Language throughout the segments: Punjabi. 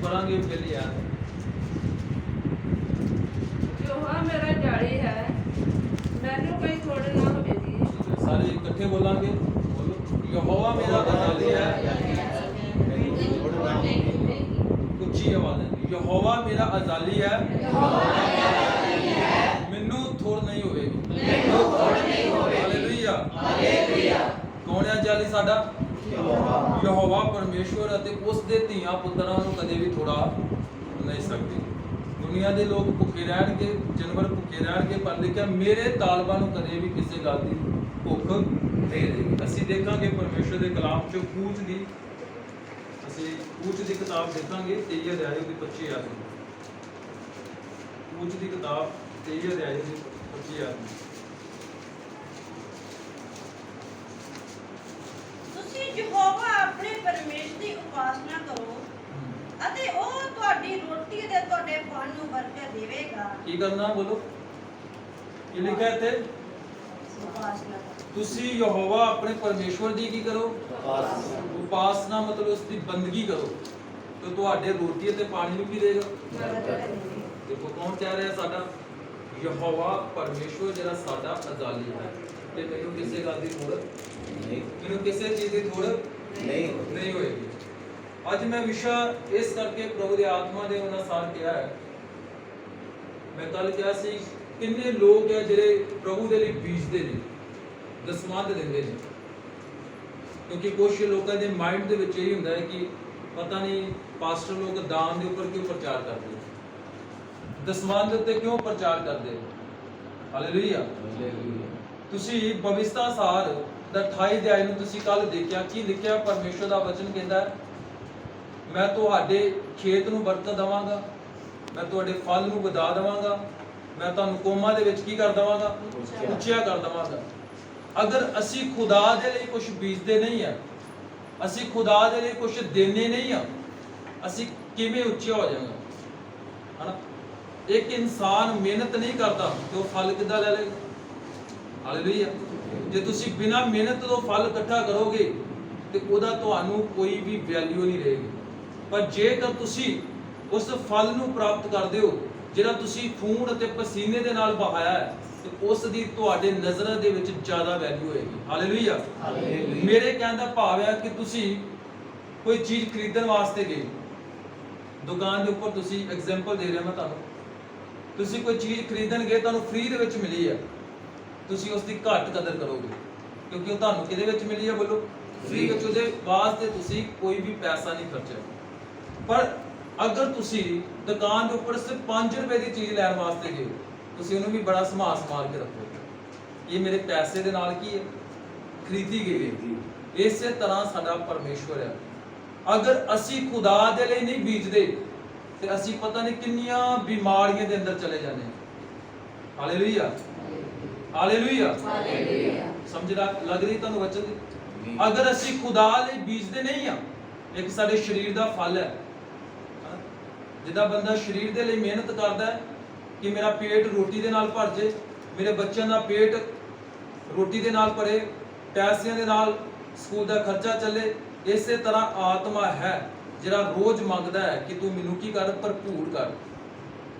पढ़ांगे फिर यार यहोवा मेरा जाड़ी है, मैनू कोई थोड़ ना होवेगी। सारे इकट्ठे बोलांगे। बोलो, यहोवा मेरा अजाली है। ਉੱਚੀ आवाज है, यहोवा मेरा अजाली है, मैनू थोड़ नहीं होवेगी। हालेलुया। कौन है अजाली साडा? यहोवा परमेश्वर ਅਤੇ ਉਸ ਦੇ ਧੀਆਂ ਪੁੱਤਰਾਂ ਨੂੰ ਕਦੇ ਵੀ ਥੋੜਾ ਨਹੀਂ ਸਕਦੇ। ਦੁਨੀਆ ਦੇ ਲੋਕ ਭੁੱਖੇ ਰਹਿਣਗੇ, ਜਾਨਵਰ ਭੁੱਖੇ ਰਹਿਣਗੇ, ਪਰ ਲਿਖਿਆ ਮੇਰੇ ਤਾਲਬਾਂ ਨੂੰ ਕਦੇ ਵੀ ਕਿਸੇ ਗੱਲ ਦੀ ਭੁੱਖ ਨਹੀਂ ਰਹੇਗੀ। ਅਸੀਂ ਦੇਖਾਂਗੇ ਪਰਮੇਸ਼ਰ ਦੇ ਕਲਾਮ ਚੋਂ ਕੂਚ ਦੀ, ਅਸੀਂ ਕੂਚ ਦੀ ਕਿਤਾਬ ਦੇਖਾਂਗੇ 23 ਅਧਿਆਇ ਦੀ 25 ਆਇਤ। ਕੂਚ ਦੀ ਕਿਤਾਬ 23 ਅਧਿਆਇ ਦੀ 25 ਆਇਤ। ਤੁਸੀਂ ਯਹੋਵਾ ਆਪਣੇ ਪਰਮੇਸ਼ਰ ਦੀ ਉਪਾਸਨਾ ਕਰੋ ਅਤੇ ਉਹ ਤੁਹਾਡੀ ਰੋਟੀ ਤੇ ਤੁਹਾਡੇ ਫਲ ਨੂੰ ਬਰਕਤ ਦੇਵੇਗਾ। ਕੀ ਕਰਨਾ? ਬੋਲੋ, ਕੀ ਲਿਖਿਆ ਇੱਥੇ? ਉਪਾਸਨਾ ਕਰੋ। ਤੁਸੀਂ ਯਹੋਵਾ ਆਪਣੇ ਪਰਮੇਸ਼ਵਰ ਦੀ ਕੀ ਕਰੋ? ਉਪਾਸਨਾ ਮਤਲਬ ਉਸ ਦੀ ਬੰਦਗੀ ਕਰੋ ਤੇ ਤੁਹਾਡੇ ਰੋਟੀ ਅਤੇ ਪਾਣੀ ਨੂੰ ਕੀ ਦੇਗਾ? ਦੇਖੋ ਕੌਣ ਕਹਿ ਰਿਹਾ? ਸਾਡਾ ਯਹੋਵਾ ਪਰਮੇਸ਼ਵਰ ਜਿਹੜਾ ਸਾਡਾ ਅਜ਼ਾਲੀ ਹੈ ਤੇ ਮੈਨੂੰ ਕਿਸੇ ਗੱਲ ਦੀ ਥੋੜ ਨਹੀਂ, ਮੈਨੂੰ ਕਿਸੇ ਚੀਜ਼ ਦੀ ਥੋੜ ਨਹੀਂ ਹੋਏਗੀ। ਅੱਜ ਮੈਂ ਵਿਸ਼ਾ ਇਸ ਕਰਕੇ ਪ੍ਰਭੂ ਦੀ ਆਤਮਾ ਦੇ ਅਨੁਸਾਰ ਕਿਹਾ ਹੈ। ਮੈਂ ਕੱਲ ਕਿਹਾ ਸੀ ਕਿੰਨੇ ਲੋਕ ਹੈ ਜਿਹੜੇ ਪ੍ਰਭੂ ਦੇ ਲਈ ਬੀਜਦੇ ਨੇ, ਦਸਵੰਧ ਦਿੰਦੇ ਨੇ, ਕਿਉਂਕਿ ਕੁਝ ਲੋਕਾਂ ਦੇ ਮਾਈਂਡ ਦੇ ਵਿੱਚ ਇਹ ਹੁੰਦਾ ਹੈ ਕਿ ਪਤਾ ਨਹੀਂ ਪਾਸਟਰ ਲੋਕ ਦਾਨ ਦੇ ਉੱਪਰ ਕਿਉਂ ਪ੍ਰਚਾਰ ਕਰਦੇ, ਦਸਵੰਧ ਉੱਤੇ ਕਿਉਂ ਪ੍ਰਚਾਰ ਕਰਦੇ। ਹਾਲੇਲੂਇਆ। ਤੁਸੀਂ ਭਵਿਸ਼ਤਾ ਸਾਰ ਦਾ 28 ਅਧਿਆਇ ਨੂੰ ਤੁਸੀਂ ਕੱਲ ਦੇਖਿਆ, ਕੀ ਲਿਖਿਆ? ਪਰਮੇਸ਼ਰ ਦਾ ਵਚਨ ਕਹਿੰਦਾ ਹੈ ਮੈਂ ਤੁਹਾਡੇ ਖੇਤ ਨੂੰ ਬਰਕਤ ਦੇਵਾਂਗਾ, ਮੈਂ ਤੁਹਾਡੇ ਫਲ ਨੂੰ ਵਧਾ ਦੇਵਾਂਗਾ, ਮੈਂ ਤੁਹਾਨੂੰ ਕੌਮਾਂ ਦੇ ਵਿੱਚ ਕੀ ਕਰ ਦੇਵਾਂਗਾ? ਉੱਚਿਆ ਕਰ ਦੇਵਾਂਗਾ। ਅਗਰ ਅਸੀਂ ਖੁਦਾ ਦੇ ਲਈ ਕੁਝ ਬੀਜਦੇ ਨਹੀਂ ਆ, ਅਸੀਂ ਖੁਦਾ ਦੇ ਲਈ ਕੁਝ ਦੇਣੇ ਨਹੀਂ ਆ, ਅਸੀਂ ਕਿਵੇਂ ਉੱਚਾ ਹੋ ਜਾਵਾਂਗੇ? ਹਨਾ, ਇੱਕ ਇਨਸਾਨ ਮਿਹਨਤ ਨਹੀਂ ਕਰਦਾ ਤੇ ਉਹ ਫਲ ਕਿੱਦਾਂ ਲੈ ਲੇਗਾ? ਹਾਲੇਲੂਇਆ। ਜੇ ਤੁਸੀਂ ਬਿਨਾਂ ਮਿਹਨਤ ਤੋਂ ਫਲ ਇਕੱਠਾ ਕਰੋਗੇ ਤੇ ਉਹਦਾ ਤੁਹਾਨੂੰ ਕੋਈ ਵੀ ਵੈਲਿਊ ਨਹੀਂ ਰਹੇਗੀ। ਪਰ ਜੇਕਰ ਤੁਸੀਂ ਉਸ ਫਲ ਨੂੰ ਪ੍ਰਾਪਤ ਕਰਦੇ ਹੋ ਜਿਹੜਾ ਤੁਸੀਂ ਖੂਨ ਅਤੇ ਪਸੀਨੇ ਦੇ ਨਾਲ ਬਹਾਇਆ ਹੈ ਤੇ ਉਸ ਦੀ ਤੁਹਾਡੇ ਨਜ਼ਰਾਂ ਦੇ ਵਿੱਚ ਜ਼ਿਆਦਾ ਵੈਲਿਊ ਹੋਏਗੀ। ਹਾਲੇਲੂਇਆ। ਮੇਰੇ ਕਹਿਣ ਦਾ ਭਾਵ ਹੈ ਕਿ ਤੁਸੀਂ ਕੋਈ ਚੀਜ਼ ਖਰੀਦਣ ਵਾਸਤੇ ਗਏ ਦੁਕਾਨ ਦੇ ਉੱਪਰ, ਤੁਸੀਂ ਐਗਜ਼ਾਮਪਲ ਦੇ ਰਿਹਾ ਮੈਂ ਤੁਹਾਨੂੰ, ਤੁਸੀਂ ਕੋਈ ਚੀਜ਼ ਖਰੀਦਣ ਗਏ, ਤੁਹਾਨੂੰ ਫ੍ਰੀ ਦੇ ਵਿੱਚ ਮਿਲੀ ਹੈ, ਤੁਸੀਂ ਉਸ ਦੀ ਘੱਟ ਕਦਰ ਕਰੋਗੇ ਕਿਉਂਕਿ ਉਹ ਤੁਹਾਨੂੰ ਕਿਹਦੇ ਵਿੱਚ ਮਿਲੀ ਹੈ? ਬੋਲੋ, ਫ੍ਰੀ ਵਿੱਚ। ਉਹਦੇ ਵਾਸਤੇ ਤੁਸੀਂ ਕੋਈ ਵੀ ਪੈਸਾ ਨਹੀਂ ਖਰਚਿਆ। ਪਰ ਅਗਰ ਤੁਸੀਂ ਦੁਕਾਨ ਦੇ ਉੱਪਰ ਸਿਰਫ 5 ਰੁਪਏ ਦੀ ਚੀਜ਼ ਲੈਣ ਵਾਸਤੇ ਗਏ, ਤੁਸੀਂ ਉਹਨੂੰ ਵੀ ਬੜਾ ਸੰਭਾਲ ਕੇ ਰੱਖੋਗੇ। ਇਹ ਮੇਰੇ ਪੈਸੇ ਦੇ ਨਾਲ ਕੀ ਹੈ? ਖਰੀਦੀ ਗਈ ਹੈ। ਇਸੇ ਤਰ੍ਹਾਂ ਸਾਡਾ ਪਰਮੇਸ਼ਵਰ ਹੈ। ਅਗਰ ਅਸੀਂ ਖੁਦਾ ਦੇ ਲਈ ਨਹੀਂ ਬੀਜਦੇ ਤੇ ਅਸੀਂ ਪਤਾ ਨਹੀਂ ਕਿੰਨੀਆਂ ਬਿਮਾਰੀਆਂ ਦੇ ਅੰਦਰ ਚਲੇ ਜਾਂਦੇ ਹਾਂ। ਹਾਲੇਲੂਇਆ। ਹਾਲੇਲੂਇਆ। ਸਮਝ ਲੱਗ ਰਹੀ ਤੁਹਾਨੂੰ ਵਚਨ ਦੀ? ਅਗਰ ਅਸੀਂ ਖੁਦਾ ਲਈ ਬੀਜਦੇ ਨਹੀਂ ਆ, ਇੱਕ ਸਾਡੇ ਸਰੀਰ ਦਾ ਫਲ ਹੈ। ਜਿੱਦਾਂ ਬੰਦਾ ਸਰੀਰ ਦੇ ਲਈ ਮਿਹਨਤ ਕਰਦਾ ਹੈ ਕਿ ਮੇਰਾ ਪੇਟ ਰੋਟੀ ਦੇ ਨਾਲ ਭਰ ਜੇ, ਮੇਰੇ ਬੱਚਿਆਂ ਦਾ ਪੇਟ ਰੋਟੀ ਦੇ ਨਾਲ ਭਰੇ, ਪੈਸਿਆਂ ਦੇ ਨਾਲ ਸਕੂਲ ਦਾ ਖਰਚਾ ਚੱਲੇ, ਇਸੇ ਤਰ੍ਹਾਂ ਆਤਮਾ ਹੈ ਜਿਹੜਾ ਰੋਜ਼ ਮੰਗਦਾ ਹੈ ਕਿ ਤੂੰ ਮੈਨੂੰ ਕੀ ਕਰ? ਭਰਪੂਰ ਕਰ,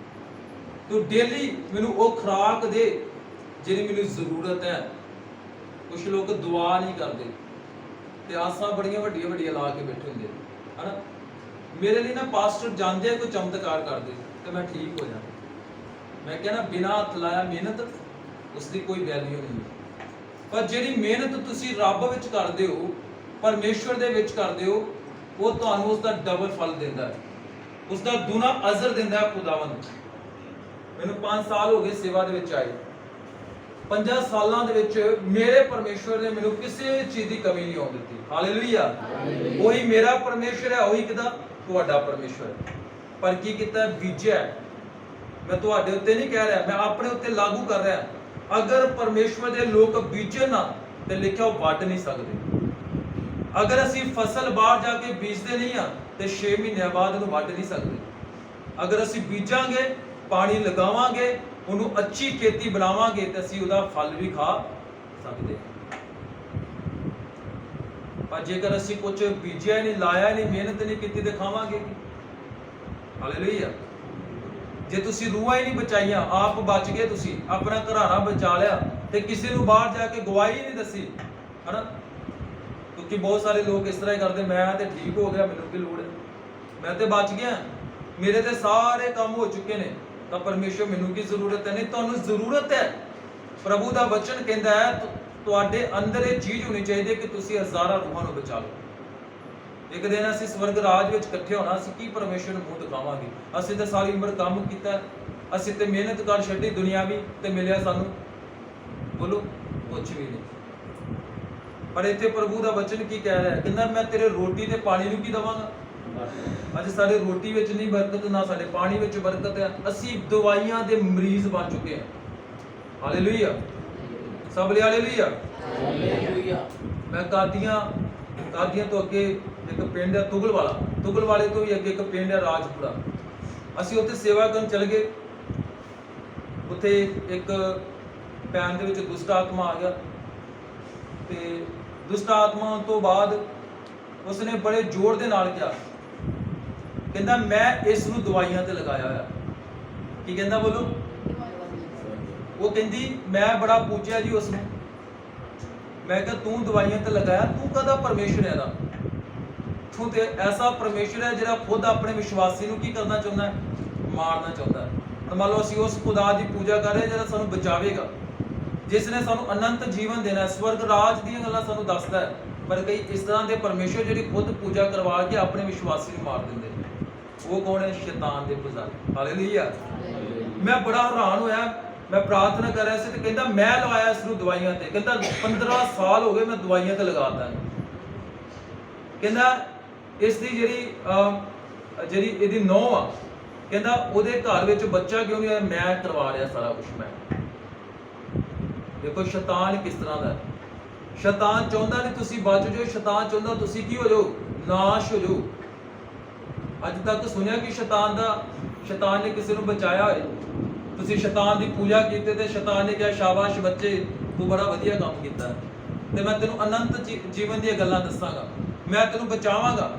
ਤੂੰ ਡੇਲੀ ਮੈਨੂੰ ਉਹ ਖੁਰਾਕ ਦੇ ਜਿਹੜੀ ਮੈਨੂੰ ਜ਼ਰੂਰਤ ਹੈ। ਕੁਝ ਲੋਕ ਦੁਆ ਨਹੀਂ ਕਰਦੇ ਤੇ ਆਸਾਂ ਬੜੀਆਂ ਵੱਡੀਆਂ ਲਾ ਕੇ ਬੈਠੇ ਹੁੰਦੇ ਹਨਾ। ਮੇਰੇ ਲਈ ਨਾ ਪਾਸਟਰ ਜਾਂਦੇ ਕੋਈ ਚਮਤਕਾਰ ਕਰਦੇ ਤੇ ਮੈਂ ਠੀਕ ਹੋ ਜਾਣਾ। ਮੈਂ ਕਹਿੰਦਾ ਬਿਨਾਂ ਹੱਥ ਲਾਇਆ ਮਿਹਨਤ ਉਸ ਦੀ ਕੋਈ ਵੈਲਿਊ ਨਹੀਂ ਹੈ। ਪਰ ਜਿਹੜੀ ਮਿਹਨਤ ਤੁਸੀਂ ਰੱਬ ਵਿੱਚ ਕਰਦੇ ਹੋ, ਪਰਮੇਸ਼ਵਰ ਦੇ ਵਿੱਚ ਕਰਦੇ ਹੋ, ਉਹ ਤੁਹਾਨੂੰ ਉਸ ਦਾ ਡਬਲ ਫਲ ਦਿੰਦਾ ਹੈ, ਉਸ ਦਾ ਦੁਨਾ ਅਜ਼ਰ ਦਿੰਦਾ ਹੈ ਖੁਦਾਵੰਦ। ਮੈਨੂੰ 5 ਸਾਲ ਹੋ ਗਏ ਸੇਵਾ ਦੇ ਵਿੱਚ ਆਏ। 5 ਸਾਲਾਂ ਦੇ ਵਿੱਚ ਮੇਰੇ ਪਰਮੇਸ਼ਵਰ ਨੇ ਮੈਨੂੰ ਕਿਸੇ ਚੀਜ਼ ਦੀ ਕਮੀ ਨਹੀਂ ਆਉਣ ਦਿੱਤੀ। ਹਾਲੇਲੂਇਆ। ਉਹੀ ਮੇਰਾ ਪਰਮੇਸ਼ਵਰ ਹੈ, ਉਹੀ ਕਿਹਦਾ? ਤੁਹਾਡਾ ਪਰਮੇਸ਼ਵਰ ਹੈ। ਪਰ ਕੀ ਕੀਤਾ? ਬੀਜਿਆ। ਮੈਂ ਤੁਹਾਡੇ ਉੱਤੇ ਨਹੀਂ ਕਹਿ ਰਿਹਾ, ਮੈਂ ਆਪਣੇ ਉੱਤੇ ਲਾਗੂ ਕਰ ਰਿਹਾ। ਅਗਰ ਪਰਮੇਸ਼ਵਰ ਦੇ ਲੋਕ ਬੀਜਣ ਨਾ ਤੇ ਲਿਖਿਆ ਉਹ ਵੱਢ ਨਹੀਂ ਸਕਦੇ। ਅਗਰ ਅਸੀਂ ਫਸਲ ਬਾਹਰ ਜਾ ਕੇ ਬੀਜਦੇ ਨਹੀਂ ਆ ਤੇ 6 ਮਹੀਨਿਆਂ ਬਾਅਦ ਉਹਨੂੰ ਵੱਢ ਨਹੀਂ ਸਕਦੇ। ਅਗਰ ਅਸੀਂ ਬੀਜਾਂਗੇ, ਪਾਣੀ ਲਗਾਵਾਂਗੇ, ਉਹਨੂੰ ਅੱਛੀ ਖੇਤੀ ਬਣਾਵਾਂਗੇ ਤੇ ਅਸੀਂ ਉਹਦਾ ਫਲ ਵੀ ਖਾ ਸਕਦੇ। ਪਰ ਜੇਕਰ ਅਸੀਂ ਕੁਝ ਬੀਜਿਆ ਨਹੀਂ, ਲਾਇਆ ਨਹੀਂ, ਮਿਹਨਤ ਨਹੀਂ ਕੀਤੀ ਤੇ ਖਾਵਾਂਗੇ ਕੀ? ਹਾਲੇਲੂਇਆ। ਜੇ ਤੁਸੀਂ ਰੂਹਾਂ ਹੀ ਨਹੀਂ ਬਚਾਈਆਂ, ਆਪ ਬਚ ਗਏ, ਤੁਸੀਂ ਆਪਣਾ ਘਰਾਣਾ ਬਚਾ ਲਿਆ ਤੇ ਕਿਸੇ ਨੂੰ ਬਾਹਰ ਜਾ ਕੇ ਗਵਾਹੀ ਨਹੀਂ ਦੱਸੀ, ਹਨਾ। ਕਿਉਂਕਿ ਬਹੁਤ ਸਾਰੇ ਲੋਕ ਇਸ ਤਰ੍ਹਾਂ ਹੀ ਕਰਦੇ, ਮੈਂ ਤੇ ਠੀਕ ਹੋ ਗਿਆ, ਮੈਨੂੰ ਕੀ ਲੋੜ ਹੈ, ਮੈਂ ਤੇ ਬਚ ਗਿਆ, ਮੇਰੇ ਤੇ ਸਾਰੇ ਕੰਮ ਹੋ ਚੁੱਕੇ ਨੇ, ਤਾਂ ਪਰਮੇਸ਼ਰ ਮੈਨੂੰ ਕੀ ਜ਼ਰੂਰਤ ਹੈ। ਨਹੀਂ, ਤੁਹਾਨੂੰ ਜ਼ਰੂਰਤ ਹੈ। ਪ੍ਰਭੂ ਦਾ ਵਚਨ ਕਹਿੰਦਾ ਹੈ ਤੁਹਾਡੇ ਅੰਦਰ ਇਹ ਚੀਜ਼ ਹੋਣੀ ਚਾਹੀਦੀ ਹੈ ਕਿ ਤੁਸੀਂ ਹਜ਼ਾਰਾਂ ਰੂਹਾਂ ਨੂੰ ਬਚਾ ਲਓ। ਇੱਕ ਦਿਨ ਅਸੀਂ ਸਵਰਗ ਰਾਜ ਵਿੱਚ ਇਕੱਠੇ ਹੋਣਾ, ਅਸੀਂ ਕੀ ਪਰਮੇਸ਼ਰ ਨੂੰ ਮੂੰਹ ਦਿਖਾਵਾਂਗੇ? ਅਸੀਂ ਤਾਂ ਸਾਰੀ ਉਮਰ ਕੰਮ ਕੀਤਾ, ਅਸੀਂ ਤੇ ਮਿਹਨਤ ਕਰ ਛੱਡੀ ਦੁਨਿਆਵੀ, ਤੇ ਮਿਲਿਆ ਸਾਨੂੰ ਬੋਲੋ ਕੁਝ ਵੀ ਨਹੀਂ। ਪਰ ਇੱਥੇ ਪ੍ਰਭੂ ਦਾ ਵਚਨ ਕੀ ਕਹਿ ਰਿਹਾ ਹੈ? ਕਹਿੰਦਾ ਮੈਂ ਤੇਰੇ ਰੋਟੀ ਤੇ ਪਾਣੀ ਨੂੰ ਕੀ ਦਵਾਂਗਾ। ਅੱਜ ਸਾਡੇ ਰੋਟੀ ਵਿੱਚ ਨਹੀਂ ਬਰਕਤ, ਨਾ ਸਾਡੇ ਪਾਣੀ ਵਿੱਚ ਬਰਕਤ ਹੈ। ਅਸੀਂ ਦਵਾਈਆਂ ਦੇ ਮਰੀਜ਼ ਬਣ ਚੁੱਕੇ ਹਾਂ। ਹਾਲੇਲੂਇਆ। ਸਭ ਲਈ ਹਾਲੇਲੂਇਆ। ਮੈਂ ਕਾਦੀਆਂ ਤੋਂ ਅੱਗੇ ਇੱਕ ਪਿੰਡ ਹੈ ਤੁਗਲਵਾਲੇ ਤੋਂ ਵੀ ਅੱਗੇ ਇੱਕ ਪਿੰਡ ਹੈ ਰਾਜਪੁਰਾ। ਅਸੀਂ ਉੱਥੇ ਸੇਵਾ ਕਰਨ ਚਲੇ ਗਏ। ਉੱਥੇ ਇੱਕ ਭੈਣ ਦੇ ਵਿੱਚ ਦੁਸ਼ਟ ਆਤਮਾ ਆ ਗਿਆ, ਤੇ ਦੁਸ਼ਟ ਆਤਮਾ ਤੋਂ ਬਾਅਦ ਉਸਨੇ ਬੜੇ ਜ਼ੋਰ ਦੇ ਨਾਲ ਕਿਹਾ, ਕਹਿੰਦਾ ਮੈਂ ਇਸ ਨੂੰ ਦਵਾਈਆਂ ਤੇ ਲਗਾਇਆ ਹੋਇਆ। ਕੀ ਕਹਿੰਦਾ ਬੋਲੋ? ਉਹ ਕਹਿੰਦੀ ਮੈਂ ਬੜਾ ਪੂਜਿਆ ਜੀ ਉਸ ਨੂੰ। ਮੈਂ ਕਿਹਾ ਤੂੰ ਦਵਾਈਆਂ ਤੇ ਲਗਾਇਆ, ਤੂੰ ਕਦਾ ਪਰਮੇਸ਼ਰ ਹੈ ਦਾ? ਤੂੰ ਤੇ ਐਸਾ ਪਰਮੇਸ਼ਰ ਹੈ ਜਿਹੜਾ ਖੁਦ ਆਪਣੇ ਵਿਸ਼ਵਾਸੀ ਨੂੰ ਕੀ ਕਰਨਾ ਚਾਹੁੰਦਾ ਹੈ? ਮਾਰਨਾ ਚਾਹੁੰਦਾ ਹੈ। ਤਾਂ ਮੰਨ ਲਓ ਅਸੀਂ ਉਸ ਖੁਦਾ ਦੀ ਪੂਜਾ ਕਰ ਰਹੇ ਜਿਹੜਾ ਸਾਨੂੰ ਬਚਾਵੇਗਾ, ਜਿਸ ਨੇ ਸਾਨੂੰ ਅਨੰਤ ਜੀਵਨ ਦੇਣਾ ਹੈ, ਸਵਰਗ ਰਾਜ ਦੀਆਂ ਗੱਲਾਂ ਸਾਨੂੰ ਦੱਸਦਾ ਹੈ। ਪਰ ਕਈ ਇਸ ਤਰ੍ਹਾਂ ਦੇ ਪਰਮੇਸ਼ਰ ਜਿਹੜੀ ਖੁਦ ਪੂਜਾ ਕਰਵਾ ਕੇ ਆਪਣੇ ਵਿਸ਼ਵਾਸੀ ਨੂੰ ਮਾਰ ਦਿੰਦੇ ਨੇ। ਉਹ ਕੌਣ ਹੈ? ਸ਼ੈਤਾਨ ਦੇ ਪੁਜਾਰੀ। ਹਾਲੇਲੂਇਆ। ਮੈਂ ਬੜਾ ਹੈਰਾਨ ਹੋਇਆ, ਮੈਂ ਪ੍ਰਾਰਥਨਾ ਕਰ ਰਿਹਾ ਸੀ ਤੇ ਕਹਿੰਦਾ ਮੈਂ ਲਵਾਇਆ ਇਸ ਨੂੰ ਦਵਾਈਆਂ ਤੇ। ਕਹਿੰਦਾ 15 ਸਾਲ ਹੋ ਗਏ ਮੈਂ ਦਵਾਈਆਂ ਤੇ ਲਗਾਤਾ। ਕਹਿੰਦਾ ਇਸ ਦੀ ਜਿਹੜੀ ਇਹਦੀ ਨੌਂ ਆ, ਕਹਿੰਦਾ ਉਹਦੇ ਘਰ ਵਿੱਚ ਬੱਚਾ ਕਿਉਂ ਨਹੀਂ ਆਇਆ? ਮੈਂ ਕਰਵਾ ਰਿਹਾ ਸਾਰਾ ਕੁਝ। ਮੈਂ ਦੇਖੋ ਸ਼ੈਤਾਨ ਕਿਸ ਤਰ੍ਹਾਂ ਦਾ ਹੈ। ਸ਼ੈਤਾਨ ਚਾਹੁੰਦਾ ਨਹੀਂ ਤੁਸੀਂ ਬਚ ਜਾਓ, ਸ਼ੈਤਾਨ ਚਾਹੁੰਦਾ ਤੁਸੀਂ ਕੀ ਹੋ ਜਾਓ? ਨਾਸ਼ ਹੋ ਜਾਓ। ਅੱਜ ਤੱਕ ਸੁਣਿਆ ਕਿ ਸ਼ੈਤਾਨ ਨੇ ਕਿਸੇ ਨੂੰ ਬਚਾਇਆ ਹੋਏ? ਤੁਸੀਂ ਸ਼ੈਤਾਨ ਦੀ ਪੂਜਾ ਕੀਤੀ ਤੇ ਸ਼ੈਤਾਨ ਨੇ ਕਿਹਾ ਸ਼ਾਬਾਸ਼ ਬੱਚੇ, ਤੂੰ ਬੜਾ ਵਧੀਆ ਕੰਮ ਕੀਤਾ ਤੇ ਮੈਂ ਤੈਨੂੰ ਅਨੰਤ ਜੀਵਨ ਦੀਆਂ ਗੱਲਾਂ ਦੱਸਾਂਗਾ, ਮੈਂ ਤੈਨੂੰ ਬਚਾਵਾਂਗਾ।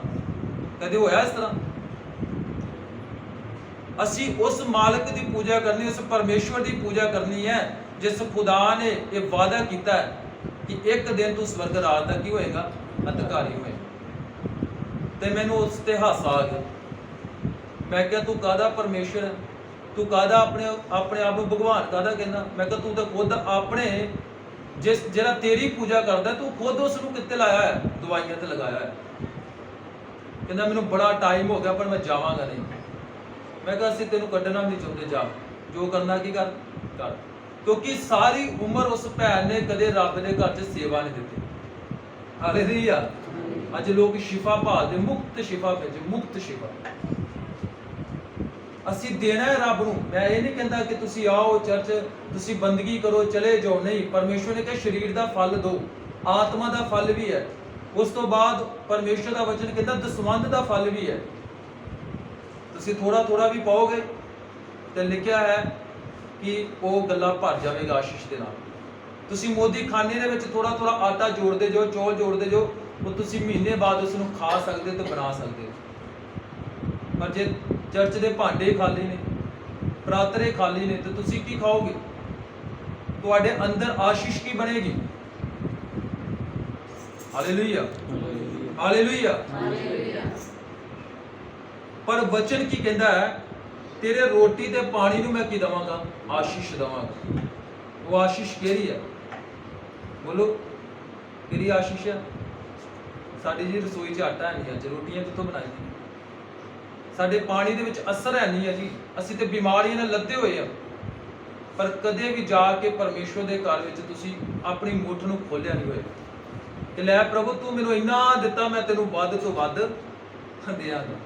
ਕਦੇ ਹੋਇਆ ਇਸ ਤਰ੍ਹਾਂ? ਅਸੀਂ ਉਸ ਮਾਲਕ ਦੀ ਪੂਜਾ ਕਰਨੀ, ਉਸ ਪਰਮੇਸ਼ਵਰ ਦੀ ਪੂਜਾ ਕਰਨੀ ਹੈ ਜਿਸ ਖੁਦਾ ਨੇ ਇਹ ਵਾਅਦਾ ਕੀਤਾ ਹੈ ਕਿ ਇੱਕ ਦਿਨ ਤੂੰ ਸਵਰਗ ਰਾਜ ਦਾ ਕੀ ਹੋਏਗਾ? ਅਧਿਕਾਰੀ ਹੋਏਗਾ। ਤੇ ਮੈਨੂੰ ਉਸ ਤੇ ਹਾਸਾ ਆ ਗਿਆ। ਮੈਂ ਕਿਹਾ ਤੂੰ ਕਾਹਦਾ ਪਰਮੇਸ਼ਰ ਹੈ? ਤੂੰ ਕਾਹਦਾ ਆਪਣੇ ਆਪ ਨੂੰ ਭਗਵਾਨ ਕਾਹਦਾ ਕਹਿੰਦਾ? ਮੈਂ ਕਿਹਾ ਤੂੰ ਤਾਂ ਖੁਦ ਆਪਣੇ ਜਿਹੜਾ ਤੇਰੀ ਪੂਜਾ ਕਰਦਾ, ਤੂੰ ਖੁਦ ਉਸ ਨੂੰ ਕਿੱਥੇ ਲਾਇਆ ਹੈ? ਦਵਾਈਆਂ ਤੇ ਲਗਾਇਆ ਹੈ। ਕਹਿੰਦਾ ਮੈਨੂੰ ਬੜਾ ਟਾਈਮ ਹੋ ਗਿਆ ਪਰ ਮੈਂ ਜਾਵਾਂਗਾ ਨਹੀਂ। ਮੈਂ ਕਿਹਾ ਅਸੀਂ ਤੈਨੂੰ ਕੱਢਣਾ ਨਹੀਂ ਚਾਹੁੰਦੇ, ਜਾ ਜੋ ਕਰਨਾ ਕੀ ਕਰ। ਕਿਉਂਕਿ ਸਾਰੀ ਉਮਰ ਉਸ ਭੈਣ ਨੇ ਕਦੇ ਰੱਬ ਦੇ ਘਰ 'ਚ ਸੇਵਾ ਨਹੀਂ ਦਿੱਤੀ। ਹਾਲੇਲੂਇਆ। ਅੱਜ ਲੋਕ ਸ਼ਿਫਾ ਭਾਲਦੇ, ਮੁਕਤ ਸ਼ਿਫਾ ਭੇਜੋ, ਮੁਕਤ ਸ਼ਿਫਾ। ਅਸੀਂ ਦੇਣਾ ਹੈ ਰੱਬ ਨੂੰ। ਮੈਂ ਇਹ ਨਹੀਂ ਕਹਿੰਦਾ ਕਿ ਤੁਸੀਂ ਆਓ ਚਰਚ, ਤੁਸੀਂ ਬੰਦਗੀ ਕਰੋ, ਚਲੇ ਜਾਓ, ਨਹੀਂ। ਪਰਮੇਸ਼ਵਰ ਨੇ ਕਿਹਾ ਸਰੀਰ ਦਾ ਫਲ ਦਿਓ, ਆਤਮਾ ਦਾ ਫਲ ਵੀ ਹੈ। ਉਸ ਤੋਂ ਬਾਅਦ ਪਰਮੇਸ਼ਵਰ ਦਾ ਵਚਨ ਕਹਿੰਦਾ ਦਸਵੰਧ ਦਾ ਫਲ ਵੀ ਹੈ। ਤੁਸੀਂ ਥੋੜਾ ਵੀ ਪਾਓਗੇ ਤੇ ਲਿਖਿਆ ਹੈ ਕਿ ਉਹ ਗੱਲਾਂ ਭਰ ਜਾਵੇਗਾ ਆਸ਼ੀਸ਼ ਦੇ ਨਾਲ। ਤੁਸੀਂ ਮੋਦੀ ਖਾਨੇ ਦੇ ਵਿੱਚ ਥੋੜਾ ਆਟਾ ਜੋੜਦੇ ਜਾਓ, ਚੌਲ ਜੋੜਦੇ ਜਾਓ, ਉਹ ਤੁਸੀਂ ਮਹੀਨੇ ਬਾਅਦ ਉਸ ਨੂੰ ਖਾ ਸਕਦੇ ਤੇ ਬਣਾ ਸਕਦੇ ਹੋ। ਪਰ ਜੇ ਚਰਚ ਦੇ ਭਾਂਡੇ ਖਾਲੀ ਨੇ, ਪ੍ਰਾਤਰੇ ਖਾਲੀ ਨੇ, ਤੇ ਤੁਸੀਂ ਕੀ ਖਾਓਗੇ? ਤੁਹਾਡੇ ਅੰਦਰ ਆਸ਼ੀਸ਼ ਕੀ ਬਣੇਗੀ? Hallelujah, hallelujah. ਪਰ ਵਚਨ ਕੀ ਕਹਿੰਦਾ ਹੈ? ਤੇਰੇ ਰੋਟੀ ਤੇ ਪਾਣੀ ਨੂੰ ਮੈਂ ਕੀ ਦਵਾਂਗਾ? ਆਸ਼ੀਸ਼ ਦਵਾਂਗਾ। ਉਹ ਆਸ਼ੀਸ਼ ਕਿਹੜੀ ਹੈ? ਬੋਲੋ ਕਿਹੜੀ ਆਸ਼ੀਸ਼ ਹੈ? ਸਾਡੀ ਜੀ ਰਸੋਈ 'ਚ ਆਟਾ ਨਹੀਂ, ਅੱਜ ਰੋਟੀਆਂ ਕਿੱਥੋਂ ਬਣਾਈਆਂ? ਸਾਡੇ ਪਾਣੀ ਦੇ ਵਿੱਚ ਅਸਰ ਹੈ ਨਹੀਂ ਹੈ ਜੀ। ਅਸੀਂ ਤੇ ਬਿਮਾਰੀਆਂ ਨਾਲ ਲੱਦੇ ਹੋਏ ਆ। ਪਰ ਕਦੇ ਵੀ ਜਾ ਕੇ ਪਰਮੇਸ਼ਵਰ ਦੇ ਘਰ ਵਿੱਚ ਤੁਸੀਂ ਆਪਣੀ ਮੁੱਠ ਨੂੰ ਖੋਲਿਆ ਨਹੀਂ ਹੋਇਆ ਕਿ ਲੈ ਪ੍ਰਭੂ ਤੂੰ ਮੈਨੂੰ ਇੰਨਾ ਦਿੱਤਾ, ਮੈਂ ਤੈਨੂੰ ਵੱਧ ਤੋਂ ਵੱਧ ਦਿਆਂਗਾ।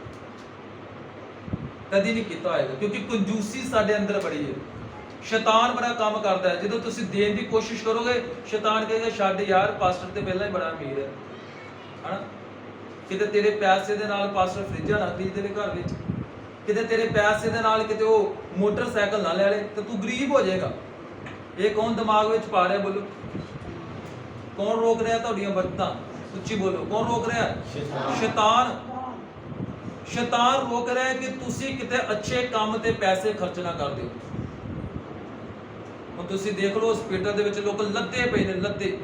ਕਦੀ ਨਹੀਂ ਕੀਤਾ ਹੋਏਗਾ, ਕਿਉਂਕਿ ਕੰਜੂਸੀ ਸਾਡੇ ਅੰਦਰ ਬੜੀ ਹੈ। ਸ਼ੈਤਾਨ ਬੜਾ ਕੰਮ ਕਰਦਾ ਹੈ। ਜਦੋਂ ਤੁਸੀਂ ਦੇਣ ਦੀ ਕੋਸ਼ਿਸ਼ ਕਰੋਗੇ, ਸ਼ੈਤਾਨ ਕਹੇਗਾ ਛੱਡ ਯਾਰ, ਪਾਸਟਰ ਤੇ ਪਹਿਲਾਂ ਹੀ ਬੜਾ ਅਮੀਰ ਹੈ, ਹਨਾ। ਕਿਤੇ ਤੇਰੇ ਪੈਸੇ ਦੇ ਨਾਲ ਪਾਸਟਰ ਫਰਿੱਜਾਂ ਨਾ ਖਰੀਦ ਦੇਵੇ ਘਰ ਵਿੱਚ, ਕਿਤੇ ਤੇਰੇ ਪੈਸੇ ਦੇ ਨਾਲ ਕਿਤੇ ਉਹ ਮੋਟਰਸਾਈਕਲ ਨਾ ਲੈ ਲੈ, ਤੇ ਤੂੰ ਗਰੀਬ ਹੋ ਜਾਏਗਾ। ਇਹ ਕੌਣ ਦਿਮਾਗ ਵਿੱਚ ਪਾ ਰਿਹਾ? ਬੋਲੋ ਕੌਣ ਰੋਕ ਰਿਹਾ ਤੁਹਾਡੀਆਂ ਬਰਕਤਾਂ? ਉੱਚੀ ਬੋਲੋ, ਕੌਣ ਰੋਕ ਰਿਹਾ? ਸ਼ੈਤਾਨ। ਸ਼ੈਤਾਨ ਰੋਕ ਰਿਹਾ ਹੈ ਕਿ ਤੁਸੀਂ ਕਿਤੇ ਅੱਛੇ ਕੰਮ ਤੇ ਪੈਸੇ ਖਰਚ ਨਾ ਕਰ ਦਿਓ। ਹੁਣ ਤੁਸੀਂ ਦੇਖ ਲਓ ਹਸਪੀਟਲ ਦੇ ਵਿੱਚ ਲੋਕ ਲੱਦੇ ਪਏ ਨੇ, ਲੱਦੇ।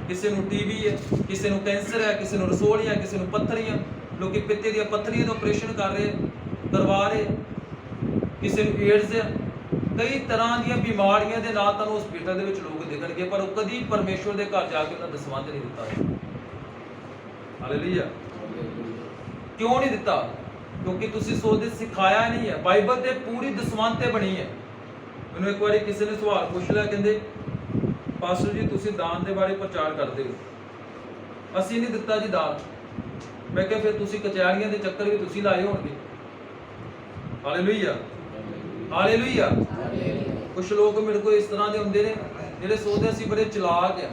ਕਿਸੇ ਨੂੰ ਟੀਬੀ ਹੈ, ਕਿਸੇ ਨੂੰ ਕੈਂਸਰ ਹੈ, ਕਿਸੇ ਨੂੰ ਰਸੋਲੀਆਂ, ਕਿਸੇ ਨੂੰ ਪੱਥਰੀਆਂ। ਲੋਕੀ ਪਿੱਤੇ ਦੀਆਂ ਪੱਥਰੀਆਂ ਦਾ ਆਪਰੇਸ਼ਨ ਕਰ ਰਹੇ, ਕਰਵਾ ਰਹੇ। ਕਿਸੇ ਨੂੰ ਏਡਜ਼ ਹੈ। ਕਈ ਤਰ੍ਹਾਂ ਦੀਆਂ ਬਿਮਾਰੀਆਂ ਦੇ ਨਾਲ ਤੁਹਾਨੂੰ ਹਸਪੀਟਲ ਦੇ ਵਿੱਚ ਲੋਕ ਦਿਖਣਗੇ, ਪਰ ਉਹ ਕਦੀ ਪਰਮੇਸ਼ਵਰ ਦੇ ਘਰ ਜਾ ਕੇ ਉਹਨਾਂ ਦਾ ਦਸਵੰਧ ਨਹੀਂ ਦਿੱਤਾ। ਹਾਲੇਲੂਇਆ। ਕਿਉਂ ਨਹੀਂ ਦਿੱਤਾ? ਕਿਉਂਕਿ ਤੁਸੀਂ ਸੋਚਦੇ ਸਿਖਾਇਆ ਨਹੀਂ ਹੈ। ਬਾਈਬਲ ਤੇ ਪੂਰੀ ਦਸਵੰਧ ਤੇ ਬਣੀ ਹੈ। ਮੈਨੂੰ ਇੱਕ ਵਾਰੀ ਕਿਸੇ ਨੇ ਸਵਾਲ ਪੁੱਛ ਲਿਆ, ਕਹਿੰਦੇ ਪਾਸਟਰ ਜੀ ਤੁਸੀਂ ਦਾਨ ਦੇ ਬਾਰੇ ਪ੍ਰਚਾਰ ਕਰਦੇ ਹੋ, ਅਸੀਂ ਨਹੀਂ ਦਿੱਤਾ ਜੀ ਦਾਨ। ਮੈਂ ਕਿਹਾ ਫਿਰ ਤੁਸੀਂ ਕਚਹਿਰੀਆਂ ਦੇ ਚੱਕਰ ਵੀ ਤੁਸੀਂ ਲਾਏ ਹੋਣਗੇ। Hallelujah, hallelujah. ਕੁਝ ਲੋਕ ਮੇਰੇ ਕੋਲ ਇਸ ਤਰ੍ਹਾਂ ਦੇ ਹੁੰਦੇ ਨੇ ਜਿਹੜੇ ਸੋਚਦੇ ਅਸੀਂ ਬੜੇ ਚਲਾਕ ਆ,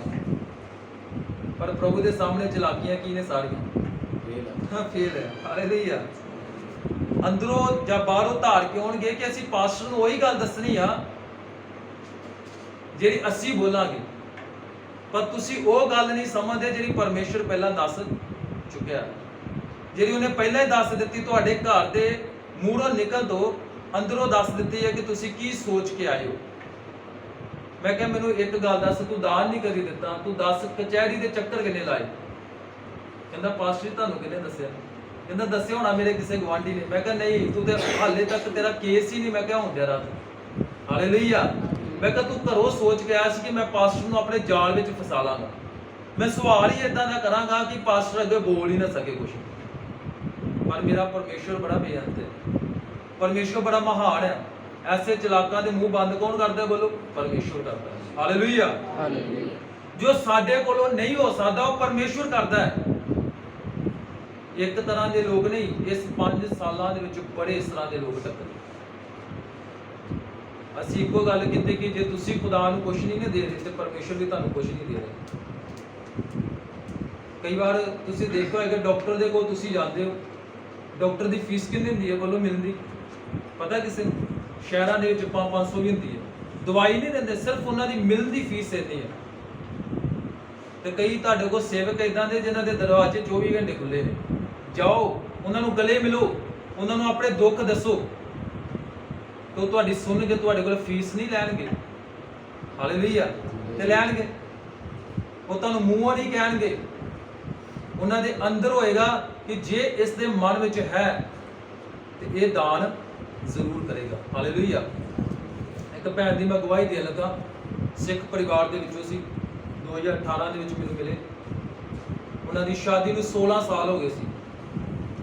ਪਰ ਪ੍ਰਭੂ ਦੇ ਸਾਹਮਣੇ ਚਲਾਕੀਆਂ ਕੀ ਨੇ? ਸਾਰੀਆਂ ਫੇਲ ਹੈ। ਹਾਲੇਲੂਇਆ। ਅੰਦਰੋਂ ਜਾਂ ਬਾਹਰੋਂ ਧਾਰ ਕੇ ਆਉਣਗੇ ਕਿ ਅਸੀਂ ਪਾਸਟਰ ਨੂੰ ਉਹੀ ਗੱਲ ਦੱਸਣੀ ਆ ਜਿਹੜੀ ਅਸੀਂ ਬੋਲਾਂਗੇ, ਪਰ ਤੁਸੀਂ ਉਹ ਗੱਲ ਨਹੀਂ ਸਮਝਦੇ ਜਿਹੜੀ ਪਰਮੇਸ਼ਰ ਪਹਿਲਾਂ ਦੱਸ ਚੁੱਕਿਆ, ਜਿਹੜੀ ਉਹਨੇ ਪਹਿਲਾਂ ਹੀ ਦੱਸ ਦਿੱਤੀ। ਤੁਹਾਡੇ ਘਰ ਦੇ ਮੂਹਰੋਂ ਨਿਕਲ ਦੋ, ਅੰਦਰੋਂ ਦੱਸ ਦਿੱਤੀ ਹੈ ਕਿ ਤੁਸੀਂ ਕੀ ਸੋਚ ਕੇ ਆਏ ਹੋ। ਮੈਂ ਕਿਹਾ ਮੈਨੂੰ ਇੱਕ ਗੱਲ ਦੱਸ, ਤੂੰ ਦਾਨ ਨਹੀਂ ਕਰੀ ਦਿੱਤਾ, ਤੂੰ ਦੱਸ ਕਚਹਿਰੀ ਦੇ ਚੱਕਰ ਕਿੰਨੇ ਲਾਏ? ਕਹਿੰਦਾ ਪਾਸਟਰ ਜੀ ਤੁਹਾਨੂੰ ਕਿਹਨੇ ਦੱਸਿਆ? ਕਹਿੰਦਾ ਦੱਸਿਆ ਹੋਣਾ ਮੇਰੇ ਕਿਸੇ ਗਵਾਂਢੀ ਨੇ। ਮੈਂ ਕਿਹਾ ਨਹੀਂ, ਤੂੰ ਤੇ ਹਾਲੇ ਤੱਕ ਤੇਰਾ ਕੇਸ ਹੀ ਨਹੀਂ। ਮੈਂ ਕਿਹਾ ਹੁੰਦਿਆ ਰਾਤ। ਹਾਲੇਲੂਇਆ। ਮੈਂ ਕਿਹਾ ਤੂੰ ਘਰੋਂ ਸੋਚ ਕੇ ਆਇਆ ਸੀ ਕਿ ਮੈਂ ਪਾਸਟਰ ਨੂੰ ਆਪਣੇ ਜਾਲ ਵਿੱਚ ਫਸਾ ਲਾਂਗਾ। ਮੈਂ ਸਵਾਲ ਹੀ ਇਦਾਂ ਦਾ ਕਰਾਂਗਾ ਕਿ ਪਾਸਟਰ ਅੱਗੇ ਬੋਲ ਹੀ ਨਾ ਸਕੇ ਕੁਝ। ਪਰ ਮੇਰਾ ਪਰਮੇਸ਼ਵਰ ਬੜਾ ਬੇਅੰਤ ਹੈ, ਪਰਮੇਸ਼ਵਰ ਬੜਾ ਮਹਾਨ ਹੈ। ਐਸੇ ਚਲਾਕਾਂ ਦੇ ਮੂੰਹ ਬੰਦ ਕੌਣ ਕਰਦਾ? ਬੋਲੋ, ਪਰਮੇਸ਼ਵਰ ਕਰਦਾ ਹੈ। Hallelujah, hallelujah. ਜੋ ਸਾਡੇ ਕੋਲੋਂ ਨਹੀਂ ਹੋ ਸਕਦਾ ਉਹ ਪਰਮੇਸ਼ਵਰ ਕਰਦਾ ਹੈ। ਇੱਕ ਤਰ੍ਹਾਂ ਦੇ ਲੋਕ ਨਹੀਂ, ਇਸ 5 ਸਾਲਾਂ ਦੇ ਵਿੱਚ ਬੜੇ ਇਸ ਤਰ੍ਹਾਂ ਦੇ ਲੋਕ ਟੱਕਰੇ। ਅਸੀਂ ਇੱਕੋ ਗੱਲ ਕੀਤੀ ਕਿ ਜੇ ਤੁਸੀਂ ਖੁਦਾ ਨੂੰ ਕੁਝ ਨਹੀਂ ਦੇ ਰਹੇ ਤੇ ਪਰਮੇਸ਼ਵਰ ਵੀ ਤੁਹਾਨੂੰ ਕੁਝ ਨਹੀਂ ਦੇ ਰਿਹਾ। ਕਈ ਵਾਰ ਤੁਸੀਂ ਦੇਖੋ ਕਿ ਡਾਕਟਰ ਦੇ ਕੋਲ ਤੁਸੀਂ ਜਾਂਦੇ ਹੋ, ਡਾਕਟਰ ਦੀ ਫੀਸ ਕਿੰਨੀ ਹੁੰਦੀ ਹੈ? ਬੋਲੋ, ਮਿਲਦੀ ਪਤਾ ਕਿਸੇ ਨੂੰ? ਸ਼ਹਿਰਾਂ ਦੇ ਵਿੱਚ 500 ਵੀ ਹੁੰਦੀ ਹੈ। ਦਵਾਈ ਨਹੀਂ ਦਿੰਦੇ, ਸਿਰਫ ਉਹਨਾਂ ਦੀ ਮਿਲਣ ਦੀ ਫੀਸ ਇੰਨੀ ਹੈ। ਤੇ ਕਈ ਤੁਹਾਡੇ ਕੋਲ ਸੇਵਕ ਇਦਾਂ ਦੇ ਜਿਨ੍ਹਾਂ ਦੇ ਦਰਵਾਜ਼ੇ 24 ਘੰਟੇ ਖੁੱਲੇ ਨੇ। ਜਾਓ, ਉਹਨਾਂ ਨੂੰ ਗਲੇ ਮਿਲੋ, ਉਹਨਾਂ ਨੂੰ ਆਪਣੇ ਦੁੱਖ ਦੱਸੋ, ਤੇ ਉਹ ਤੁਹਾਡੀ ਸੁਣ ਕੇ ਤੁਹਾਡੇ ਕੋਲ ਫੀਸ ਨਹੀਂ ਲੈਣਗੇ। ਹਾਲੇਲੂਇਆ। ਤੇ ਲੈਣਗੇ, ਉਹ ਤੁਹਾਨੂੰ ਮੂੰਹੋਂ ਨਹੀਂ ਕਹਿਣਗੇ। ਉਹਨਾਂ ਦੇ ਅੰਦਰ ਹੋਏਗਾ ਕਿ ਜੇ ਇਸ ਦੇ ਮਨ ਵਿੱਚ ਹੈ ਤੇ ਇਹ ਦਾਨ ਜ਼ਰੂਰ ਕਰੇਗਾ। ਹਾਲੇਲੂਇਆ। ਇੱਕ ਭੈਣ ਦੀ ਮੈਂ ਗਵਾਹੀ ਦੇਣ ਲੱਗਾ, ਸਿੱਖ ਪਰਿਵਾਰ ਦੇ ਵਿੱਚੋਂ ਸੀ, 2018 ਦੇ ਵਿੱਚ ਮੈਨੂੰ ਮਿਲੇ। ਉਹਨਾਂ ਦੀ ਸ਼ਾਦੀ ਨੂੰ 16 ਸਾਲ ਹੋ ਗਏ ਸੀ,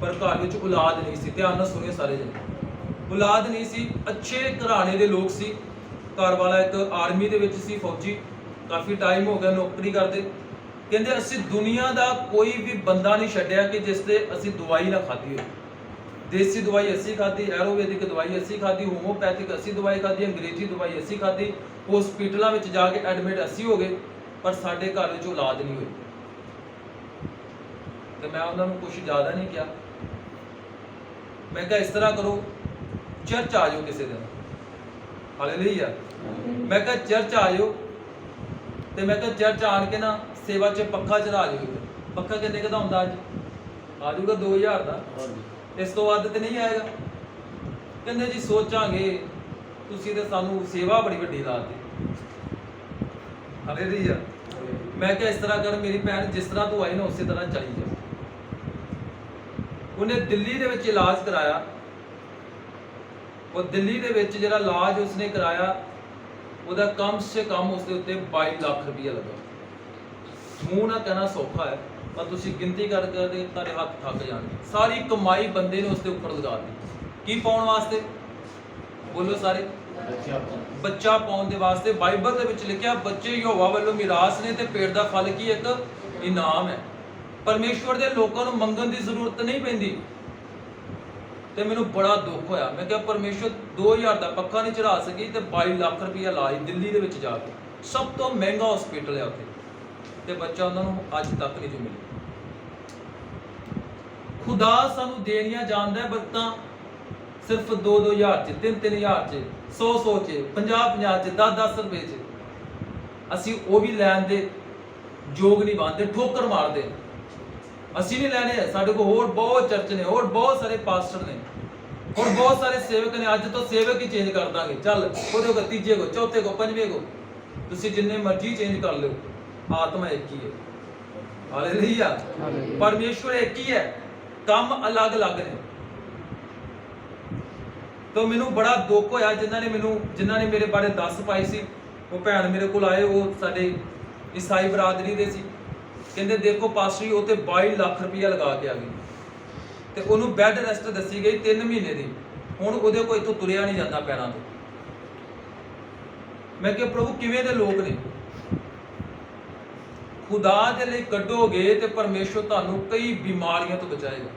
ਪਰ ਘਰ ਵਿੱਚ ਔਲਾਦ ਨਹੀਂ ਸੀ। ਧਿਆਨ ਨਾਲ ਸੁਣਿਓ ਸਾਰੇ ਜਣੇ, ਔਲਾਦ ਨਹੀਂ ਸੀ। ਅੱਛੇ ਘਰਾਣੇ ਦੇ ਲੋਕ ਸੀ। ਘਰ ਵਾਲਾ ਇੱਕ ਆਰਮੀ ਦੇ ਵਿੱਚ ਸੀ, ਫੌਜੀ, ਕਾਫੀ ਟਾਈਮ ਹੋ ਗਿਆ ਨੌਕਰੀ ਕਰਦੇ। ਕਹਿੰਦੇ ਅਸੀਂ ਦੁਨੀਆ ਦਾ ਕੋਈ ਵੀ ਬੰਦਾ ਨਹੀਂ ਛੱਡਿਆ ਕਿ ਜਿਸ ਤੇ ਅਸੀਂ ਦਵਾਈ ਨਾ ਖਾਧੀ ਹੋਵੇ। ਦੇਸੀ ਦਵਾਈ ਅਸੀਂ ਖਾਧੀ, ਐਰੋਵੈਦਿਕ ਦਵਾਈ ਅਸੀਂ ਖਾਧੀ, ਹੋਮੋਪੈਥਿਕ ਅਸੀਂ ਦਵਾਈ ਖਾਧੀ, ਅੰਗਰੇਜ਼ੀ ਦਵਾਈ ਅਸੀਂ ਖਾਧੀ, ਹਸਪੀਟਲਾਂ ਵਿੱਚ ਜਾ ਕੇ ਐਡਮਿਟ ਅਸੀਂ ਹੋ ਗਏ, ਪਰ ਸਾਡੇ ਘਰ ਵਿੱਚ ਔਲਾਦ ਨਹੀਂ ਹੋਈ। ਤੇ ਮੈਂ ਉਹਨਾਂ ਨੂੰ ਕੁਝ ਜ਼ਿਆਦਾ ਨਹੀਂ ਕਿਹਾ। ਮੈਂ ਕਿਹਾ ਇਸ ਤਰ੍ਹਾਂ ਕਰੋ, ਚਰਚ ਆ ਜਾਓ ਕਿਸੇ ਦਿਨ। ਹਾਲੇਲੂਇਆ। ਮੈਂ ਕਿਹਾ ਚਰਚ ਆ ਜਾਓ, ਤੇ ਮੈਂ ਕਿਹਾ ਚਰਚ ਆਣ ਕੇ ਨਾ ਸੇਵਾ 'ਚ ਪੱਖਾ ਚੜਾ ਜਾਓ। ਪੱਖਾ ਕਿੰਨੇ ਕੁ ਦਾ ਹੁੰਦਾ? ਅੱਜ ਆ ਜਾਊਗਾ 2000 ਦਾ, ਇਸ ਤੋਂ ਵੱਧ ਤੇ ਨਹੀਂ ਆਏਗਾ। ਕਹਿੰਦੇ ਜੀ ਸੋਚਾਂਗੇ, ਤੁਸੀਂ ਤੇ ਸਾਨੂੰ ਸੇਵਾ ਬੜੀ ਵੱਡੀ ਲਾਤੀ। ਹਾਲੇਲੂਇਆ। ਮੈਂ ਕਿਹਾ ਇਸ ਤਰ੍ਹਾਂ ਕਰ ਮੇਰੀ ਭੈਣ, ਜਿਸ ਤਰ੍ਹਾਂ ਤੂੰ ਆਈ ਨਾ ਉਸੇ ਤਰ੍ਹਾਂ ਚਲੀ ਜਾ। ਉਹਨੇ ਦਿੱਲੀ ਦੇ ਵਿੱਚ ਇਲਾਜ ਕਰਾਇਆ। ਉਹ ਦਿੱਲੀ ਦੇ ਵਿੱਚ ਜਿਹੜਾ ਇਲਾਜ ਉਸਨੇ ਕਰਾਇਆ, ਉਹਦਾ ਕਮ ਸੇ ਕਮ ਉਸਦੇ ਉੱਤੇ 22 ਲੱਖ ਰੁਪਇਆ ਲੱਗਾ। ਮੂੰਹ ਨਾਲ ਕਹਿਣਾ ਸੌਖਾ ਹੈ, ਪਰ ਤੁਸੀਂ ਗਿਣਤੀ ਕਰਕੇ ਤੁਹਾਡੇ ਹੱਥ ਥੱਕ ਜਾਣਗੇ। ਸਾਰੀ ਕਮਾਈ ਬੰਦੇ ਨੇ ਉਸਦੇ ਉੱਪਰ ਲਗਾ ਦਿੱਤੀ। ਕੀ ਪਾਉਣ ਵਾਸਤੇ? ਬੋਲੋ ਸਾਰੇ, ਬੱਚਾ ਪਾਉਣ ਦੇ ਵਾਸਤੇ। ਬਾਈਬਲ ਦੇ ਵਿੱਚ ਲਿਖਿਆ ਬੱਚੇ ਯਹੋਵਾ ਵੱਲੋਂ ਮਿਰਾਸ ਨੇ, ਤੇ ਪੇਟ ਦਾ ਫਲ ਕੀ? ਇੱਕ ਇਨਾਮ ਹੈ। ਪਰਮੇਸ਼ਵਰ ਦੇ ਲੋਕਾਂ ਨੂੰ ਮੰਗਣ ਦੀ ਜ਼ਰੂਰਤ ਨਹੀਂ ਪੈਂਦੀ। ਤੇ ਮੈਨੂੰ ਬੜਾ ਦੁੱਖ ਹੋਇਆ। ਮੈਂ ਕਿਹਾ ਪਰਮੇਸ਼ਵਰ 2000 ਦਾ ਪੱਖਾ ਨਹੀਂ ਚੜਾ ਸਕੀ ਤੇ 22 ਲੱਖ ਰੁਪਇਆ ਲਾਈ ਦਿੱਲੀ ਦੇ ਵਿੱਚ ਜਾ ਕੇ। ਸਭ ਤੋਂ ਮਹਿੰਗਾ ਹਸਪੀਟਲ ਹੈ ਉੱਥੇ, ਤੇ ਬੱਚਾ ਉਹਨਾਂ ਨੂੰ ਅੱਜ ਤੱਕ ਨਹੀਂ ਜੋ ਮਿਲਿਆ। ਖੁਦਾ ਸਾਨੂੰ ਦੇਣੀਆਂ ਜਾਣਦਾ ਹੈ, ਬਰਕਤਾਂ ਸਿਰਫ 2-2000 ਚ, 3-3000 ਚ, 100-100 ਚ, 50-50 ਚ, 10-10 ਰੁਪਏ ਚ। ਅਸੀਂ ਉਹ ਵੀ ਲੈਣ ਦੇ ਯੋਗ ਨਹੀਂ ਬਣਦੇ, ਠੋਕਰ ਮਾਰਦੇ। ਅਸੀਂ ਨਹੀਂ ਲੈਣੇ। ਸਾਡੇ ਕੋਲ ਹੋਰ ਬਹੁਤ ਚਰਚ ਨੇ, ਹੋਰ ਬਹੁਤ ਸਾਰੇ ਪਾਸਟਰ ਨੇ, ਹੋਰ ਬਹੁਤ ਸਾਰੇ ਸੇਵਕ ਨੇ। ਅੱਜ ਤੋਂ ਸੇਵਕ ਹੀ ਚੇਂਜ ਕਰ ਦਾਂਗੇ। ਚੱਲ ਉਹਦੇ ਕੋ, ਤੀਜੇ ਕੋ, ਚੌਥੇ ਕੋ, ਪੰਜਵੇਂ ਕੋ, ਤੁਸੀਂ ਜਿੰਨੇ ਮਰਜ਼ੀ ਚੇਂਜ ਕਰ ਲਿਓ, ਆਤਮਾ ਇੱਕ ਹੀ ਹੈ। ਹਾਲੇਲੂਇਆ। ਪਰਮੇਸ਼ਵਰ ਇੱਕ ਹੀ ਹੈ, ਕੰਮ ਅਲੱਗ-ਅਲੱਗ ਨੇ। ਤਾਂ ਮੈਨੂੰ ਬੜਾ ਦੁੱਖ ਹੋਇਆ ਜਿਨ੍ਹਾਂ ਨੇ ਮੇਰੇ ਬਾਰੇ ਦੱਸ ਪਾਈ ਸੀ। ਉਹ ਭੈਣ ਮੇਰੇ ਕੋਲ ਆਏ, ਉਹ ਸਾਡੇ ਈਸਾਈ ਬਰਾਦਰੀ ਦੇ ਸੀ। ਕਹਿੰਦੇ ਦੇਖੋ ਪਾਸਟਰ ਜੀ, ਉਹ ਤੇ 22 ਲੱਖ ਰੁਪਇਆ ਲਗਾ ਕੇ ਆ ਗਈ ਤੇ ਉਹਨੂੰ ਬੈੱਡ ਰੈਸਟ ਦੱਸੀ ਗਈ 3 ਮਹੀਨੇ ਦੀ। ਹੁਣ ਉਹਦੇ ਕੋਲ ਇੱਥੋਂ ਤੁਰਿਆ ਨਹੀਂ ਜਾਂਦਾ ਪੈਰਾਂ ਤੋਂ। ਮੈਂ ਕਿਹਾ ਪ੍ਰਭੂ ਕਿਵੇਂ ਦੇ ਲੋਕ ਨੇ। ਖੁਦਾ ਦੇ ਲਈ ਕੱਢੋਗੇ ਤੇ ਪਰਮੇਸ਼ਵਰ ਤੁਹਾਨੂੰ ਕਈ ਬਿਮਾਰੀਆਂ ਤੋਂ ਬਚਾਏਗਾ,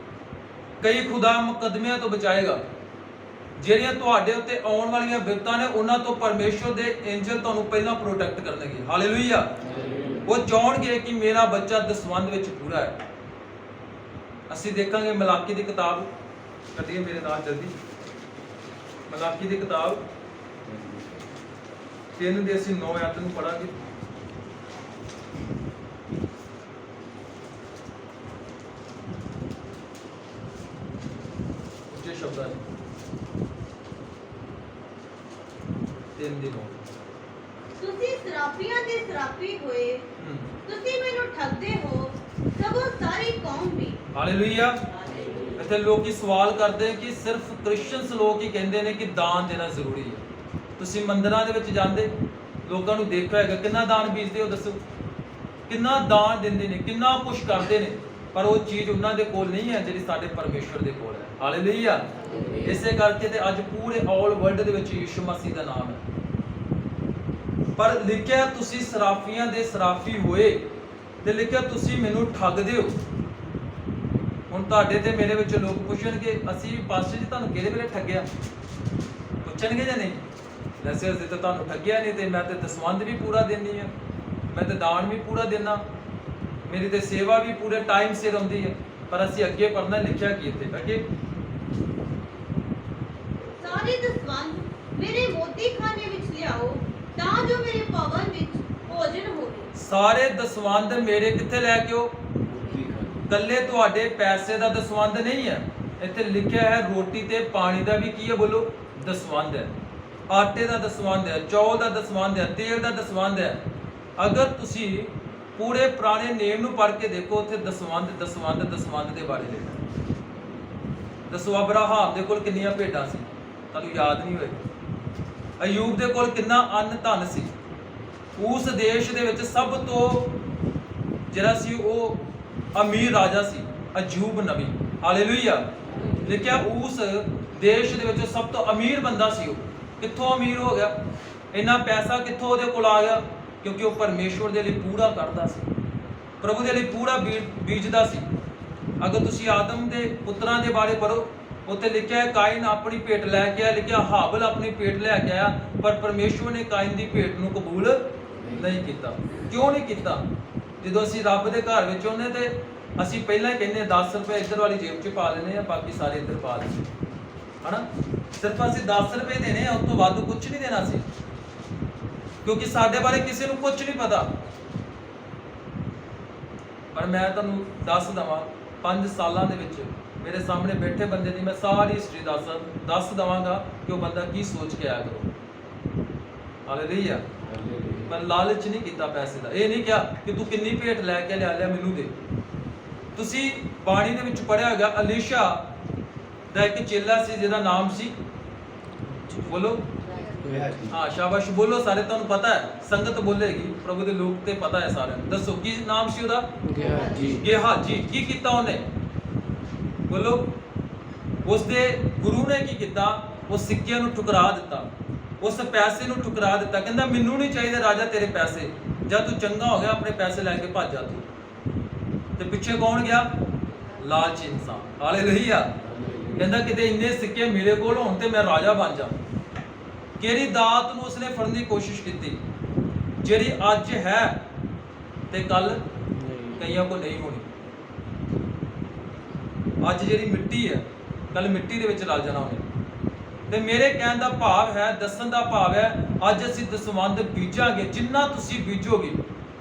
ਕਈ ਖੁਦਾ ਮੁਕੱਦਮਿਆਂ ਤੋਂ ਬਚਾਏਗਾ। ਜਿਹੜੀਆਂ ਤੁਹਾਡੇ ਉੱਤੇ ਆਉਣ ਵਾਲੀਆਂ ਵਿਪਤਾਂ ਨੇ, ਉਹਨਾਂ ਤੋਂ ਪਰਮੇਸ਼ਵਰ ਦੇ ਐਂਜਲ ਤੁਹਾਨੂੰ ਪਹਿਲਾਂ ਪ੍ਰੋਟੈਕਟ ਕਰਨਗੇ। ਹਾਲੇਲੂਇਆ। ਉਹ ਚਾਹਣਗੇ ਕਿ ਮੇਰਾ ਬੱਚਾ ਦਸਵੰਧ ਵਿੱਚ ਪੂਰਾ ਹੈ। ਅਸੀਂ ਦੇਖਾਂਗੇ ਮਲਾਕੀ ਦੀ ਕਿਤਾਬ, ਕੱਢੀਏ ਮੇਰੇ ਨਾਲ ਜਲਦੀ। ਮਲਾਕੀ ਦੀ ਕਿਤਾਬ 3 ਦੇ ਅਸੀਂ 9 ਆਇਤ ਨੂੰ ਪੜਾਂਗੇ। ਉੱਚੇ ਸ਼ਬਦਾਂ 3 ਦੇ 9। ਤੁਸੀਂ ਸਰਾਪੀਆਂ ਦੇ ਸਰਾਪੀ ਹੋਏ, ਤੁਸੀਂ ਮੈਨੂੰ ਠੱਗਦੇ ਹੋ, ਸਗੋਂ ਸਾਰੀ ਕੌਮ ਵੀ। ਹਾਲੇਲੂਇਆ। ਇੱਥੇ ਲੋਕੀ ਸਵਾਲ ਕਰਦੇ ਕਿ ਸਿਰਫ ਕ੍ਰਿਸਚੀਅਨਸ ਲੋਕ ਹੀ ਕਹਿੰਦੇ ਨੇ ਕਿ ਦਾਨ ਦੇਣਾ ਜ਼ਰੂਰੀ ਹੈ। ਤੁਸੀਂ ਮੰਦਿਰਾਂ ਦੇ ਵਿੱਚ ਜਾਂਦੇ, ਲੋਕਾਂ ਨੂੰ ਦੇਖਿਆ ਹੈਗਾ ਕਿੰਨਾ ਦਾਨ ਬੀਜਦੇ ਹੋ, ਦੱਸੋ ਕਿੰਨਾ ਦਾਨ ਦਿੰਦੇ ਨੇ, ਕਿੰਨਾ ਕੁਝ ਕਰਦੇ ਨੇ, ਪਰ ਉਹ ਚੀਜ਼ ਉਹਨਾਂ ਦੇ ਕੋਲ ਨਹੀਂ ਹੈ ਜਿਹੜੀ ਸਾਡੇ ਪਰਮੇਸ਼ਵਰ ਦੇ ਕੋਲ ਹੈ। ਹਾਲੇਲੂਇਆ। ਇਸੇ ਕਰਕੇ ਤੇ ਅੱਜ ਪੂਰੇ ਆਲ ਵਰਲਡ ਦੇ ਵਿੱਚ ਯਿਸੂ ਮਸੀਹ ਦਾ ਨਾਮ ਹੈ। ਪਰ ਲਿਖਿਆ ਤੁਸੀਂ ਸਰਾਫੀਆਂ ਦੇ ਸਰਾਫੀ ਹੋਏ, ਤੇ ਲਿਖਿਆ ਤੁਸੀਂ ਮੈਨੂੰ ਠੱਗਦੇ ਹੋ। ਹੁਣ ਤੁਹਾਡੇ ਤੇ ਮੇਰੇ ਵਿੱਚ ਲੋਕ ਪੁੱਛਣਗੇ ਅਸੀਂ ਪਾਸਟਰ ਜੀ ਤੁਹਾਨੂੰ ਕਿਹੜੇ ਵੇਲੇ ਠੱਗਿਆ? ਪੁੱਛਣਗੇ ਜਾਂ ਨਹੀਂ? ਵੈਸੇ ਅਸੀਂ ਤਾਂ ਤੁਹਾਨੂੰ ਠੱਗਿਆ ਨਹੀਂ, ਤੇ ਮੈਂ ਤੇ ਦਸਵੰਧ ਵੀ ਪੂਰਾ ਦੇਣੀ ਹੈ, ਮੈਂ ਤੇ ਦਾਨ ਵੀ ਪੂਰਾ ਦੇਣਾ, ਮੇਰੀ ਤੇ ਸੇਵਾ ਵੀ ਪੂਰੇ ਟਾਈਮ ਸਿਰ ਆਉਂਦੀ ਹੈ। ਪਰ ਅਸੀਂ ਅੱਗੇ ਪੜ੍ਹਨਾ, ਲਿਖਿਆ ਕੀ ਇੱਥੇ ਅੱਗੇ, ਸਾਰੇ ਦਸਵੰਧ ਮੇਰੇ ਮੋਤੀ ਖਾਨੇ ਵਿੱਚ ਲਿਆਓ, ਤਾਂ ਜੋ ਮੇਰੇ ਭਵਨ ਵਿੱਚ ਭੋਜਨ ਹੋਵੇ। ਸਾਰੇ ਦਸਵੰਧ ਮੇਰੇ ਕਿੱਥੇ ਲੈ ਕੇ ਆਓ? ਕੱਲੇ ਤੁਹਾਡੇ ਪੈਸੇ ਦਾ ਦਸਵੰਧ ਨਹੀਂ ਹੈ। ਇੱਥੇ ਲਿਖਿਆ ਹੈ ਰੋਟੀ ਤੇ ਪਾਣੀ ਦਾ ਵੀ ਕੀ ਹੈ, ਬੋਲੋ, ਦਸਵੰਧ ਹੈ। ਆਟੇ ਦਾ ਦਸਵੰਧ ਹੈ, ਚੌਲ ਦਾ ਦਸਵੰਧ ਹੈ, ਤੇਲ ਦਾ ਦਸਵੰਧ ਹੈ। ਅਗਰ ਤੁਸੀਂ ਪੂਰੇ ਪੁਰਾਣੇ ਨੇਮ ਨੂੰ ਪੜ੍ਹ ਕੇ ਦੇਖੋ, ਉੱਥੇ ਦਸਵੰਧ ਦੇ ਬਾਰੇ ਲਿਖਿਆ। ਦੱਸੋ ਅਬਰਾਹਾਮ ਦੇ ਕੋਲ ਕਿੰਨੀਆਂ ਭੇਡਾਂ ਸੀ? ਤੁਹਾਨੂੰ ਯਾਦ ਨਹੀਂ ਹੋਏ? ਅਯੂਬ ਦੇ ਕੋਲ ਕਿੰਨਾ ਅੰਨ ਧਨ ਸੀ? ਉਸ ਦੇਸ਼ ਦੇ ਵਿੱਚ ਸਭ ਤੋਂ ਜਿਹੜਾ ਸੀ ਉਹ ਅਮੀਰ ਰਾਜਾ ਸੀ ਅਯੂਬ ਨਬੀ। ਹਾਲੇਲੂਇਆ। ਲਿਖਿਆ ਉਸ ਦੇਸ਼ ਦੇ ਵਿੱਚ ਸਭ ਤੋਂ ਅਮੀਰ ਬੰਦਾ ਸੀ। ਉਹ ਕਿੱਥੋਂ ਅਮੀਰ ਹੋ ਗਿਆ? ਇੰਨਾ ਪੈਸਾ ਕਿੱਥੋਂ ਉਹਦੇ ਕੋਲ ਆ ਗਿਆ? ਕਿਉਂਕਿ ਉਹ ਪਰਮੇਸ਼ਵਰ ਦੇ ਲਈ ਪੂਰਾ ਕਰਦਾ ਸੀ, ਪ੍ਰਭੂ ਦੇ ਲਈ ਪੂਰਾ ਬੀਜਦਾ ਸੀ। ਅਗਰ ਤੁਸੀਂ ਆਦਮ ਦੇ ਪੁੱਤਰਾਂ ਦੇ ਬਾਰੇ ਪੜ੍ਹੋ, ਉੱਥੇ ਲਿਖਿਆ ਹੈ ਕਾਇਨ ਆਪਣੀ ਭੇਟ ਲੈ ਕੇ ਆਇਆ, ਲਿਖਿਆ ਹਾਬਲ ਆਪਣੀ ਭੇਟ ਲੈ ਕੇ ਆਇਆ, ਪਰ ਪਰਮੇਸ਼ਵਰ ਨੇ ਕਾਇਨ ਦੀ ਭੇਟ ਨੂੰ ਕਬੂਲ ਨਹੀਂ ਕੀਤਾ। ਕਿਉਂ ਨਹੀਂ ਕੀਤਾ? ਜਦੋਂ ਅਸੀਂ ਰੱਬ ਦੇ ਘਰ ਵਿੱਚ ਆਉਂਦੇ ਤੇ ਅਸੀਂ ਪਹਿਲਾਂ ਹੀ ਕਹਿੰਦੇ 10 ਰੁਪਏ ਇੱਧਰ ਵਾਲੀ ਜੇਬ 'ਚ ਪਾ ਲੈਂਦੇ ਆ, ਬਾਕੀ ਸਾਰੇ ਇੱਧਰ ਪਾ ਦਿੰਦੇ, ਹਨਾ? ਸਿਰਫ ਅਸੀਂ 10 ਰੁਪਏ ਦੇਣੇ ਆ, ਉਸ ਤੋਂ ਵੱਧ ਕੁਝ ਨਹੀਂ ਦੇਣਾ ਸੀ, ਕਿਉਂਕਿ ਸਾਡੇ ਬਾਰੇ ਕਿਸੇ ਨੂੰ ਕੁਝ ਨਹੀਂ ਪਤਾ। ਪਰ ਮੈਂ ਤੁਹਾਨੂੰ ਦੱਸ ਦਵਾਂ, 5 ਸਾਲਾਂ ਦੇ ਵਿੱਚ ਮੇਰੇ ਸਾਹਮਣੇ ਬੈਠੇ ਬੰਦੇ ਦੀ ਮੈਂ ਸਾਰੀ ਹਿਸਟਰੀ ਦੱਸ ਦਵਾਂਗਾ ਕਿ ਉਹ ਬੰਦਾ ਕੀ ਸੋਚ ਕੇ ਆਇਆ ਕਰੋ। ਹਾਲੇਲੂਇਆ। ਮੈਂ ਲਾਲਚ ਨਹੀਂ ਕੀਤਾ ਪੈਸੇ ਦਾ। ਇਹ ਨਹੀਂ ਕਿਹਾ ਕਿ ਤੂੰ ਕਿੰਨੀ ਭੇਟ ਲੈ ਕੇ ਲਿਆ ਮੈਨੂੰ ਦੇ। ਤੁਸੀਂ ਬਾਣੀ ਦੇ ਵਿੱਚ ਪੜਿਆ ਹੋਗਾ, ਅਲੀਸ਼ਾ ਦਾ ਇੱਕ ਚੇਲਾ ਸੀ ਜਿਹਦਾ ਨਾਮ ਸੀ, ਬੋਲੋ, ਹਾਂ ਸ਼ਾਬਾਸ਼, ਬੋਲੋ ਸਾਰੇ, ਤੁਹਾਨੂੰ ਪਤਾ ਹੈ, ਸੰਗਤ ਬੋਲੇਗੀ, ਪ੍ਰਭੂ ਦੇ ਲੋਕ ਤੇ ਪਤਾ ਹੈ ਸਾਰਿਆਂ ਨੂੰ। ਦੱਸੋ ਕੀ ਨਾਮ ਸੀ ਉਹਦਾ? ਗੇਹਾਜੀ। ਕੀ ਕੀਤਾ ਉਹਨੇ? ਬੋਲੋ। ਉਸਦੇ ਗੁਰੂ ਨੇ ਕੀ ਕੀਤਾ? ਉਹ ਸਿੱਕਿਆਂ ਨੂੰ ਠੁਕਰਾ ਦਿੱਤਾ, ਉਸ ਪੈਸੇ ਨੂੰ ਠੁਕਰਾ ਦਿੱਤਾ। ਕਹਿੰਦਾ ਮੈਨੂੰ ਨਹੀਂ ਚਾਹੀਦੇ ਰਾਜਾ ਤੇਰੇ ਪੈਸੇ, ਜਦ ਤੂੰ ਚੰਗਾ ਹੋ ਗਿਆ ਆਪਣੇ ਪੈਸੇ ਲੈ ਕੇ ਭੱਜ ਜਾ ਤੂੰ। ਤੇ ਪਿੱਛੇ ਕੌਣ ਗਿਆ? ਲਾਲਚੀ ਇਨਸਾਨ। ਹਾਲੇਲੂਇਆ। ਕਹਿੰਦਾ ਕਿਤੇ ਇੰਨੇ ਸਿੱਕੇ ਮੇਰੇ ਕੋਲ ਹੋਣ ਤੇ ਮੈਂ ਰਾਜਾ ਬਣ ਜਾ। ਕਿਹੜੀ ਦਾਤ ਨੂੰ ਉਸਨੇ ਫੜਨ ਦੀ ਕੋਸ਼ਿਸ਼ ਕੀਤੀ, ਜਿਹੜੀ ਅੱਜ ਹੈ ਤੇ ਕੱਲ ਕਈਆਂ ਕੋਲ ਨਹੀਂ ਹੋਣੀ। ਅੱਜ ਜਿਹੜੀ ਮਿੱਟੀ ਹੈ, ਕੱਲ ਮਿੱਟੀ ਦੇ ਵਿੱਚ ਰਲ ਜਾਣਾ ਉਹਨੇ। ਤੇ ਮੇਰੇ ਕਹਿਣ ਦਾ ਭਾਵ ਹੈ, ਦੱਸਣ ਦਾ ਭਾਵ ਹੈ, ਅੱਜ ਅਸੀਂ ਦਸਵੰਧ ਬੀਜਾਂਗੇ। ਜਿੰਨਾ ਤੁਸੀਂ ਬੀਜੋਗੇ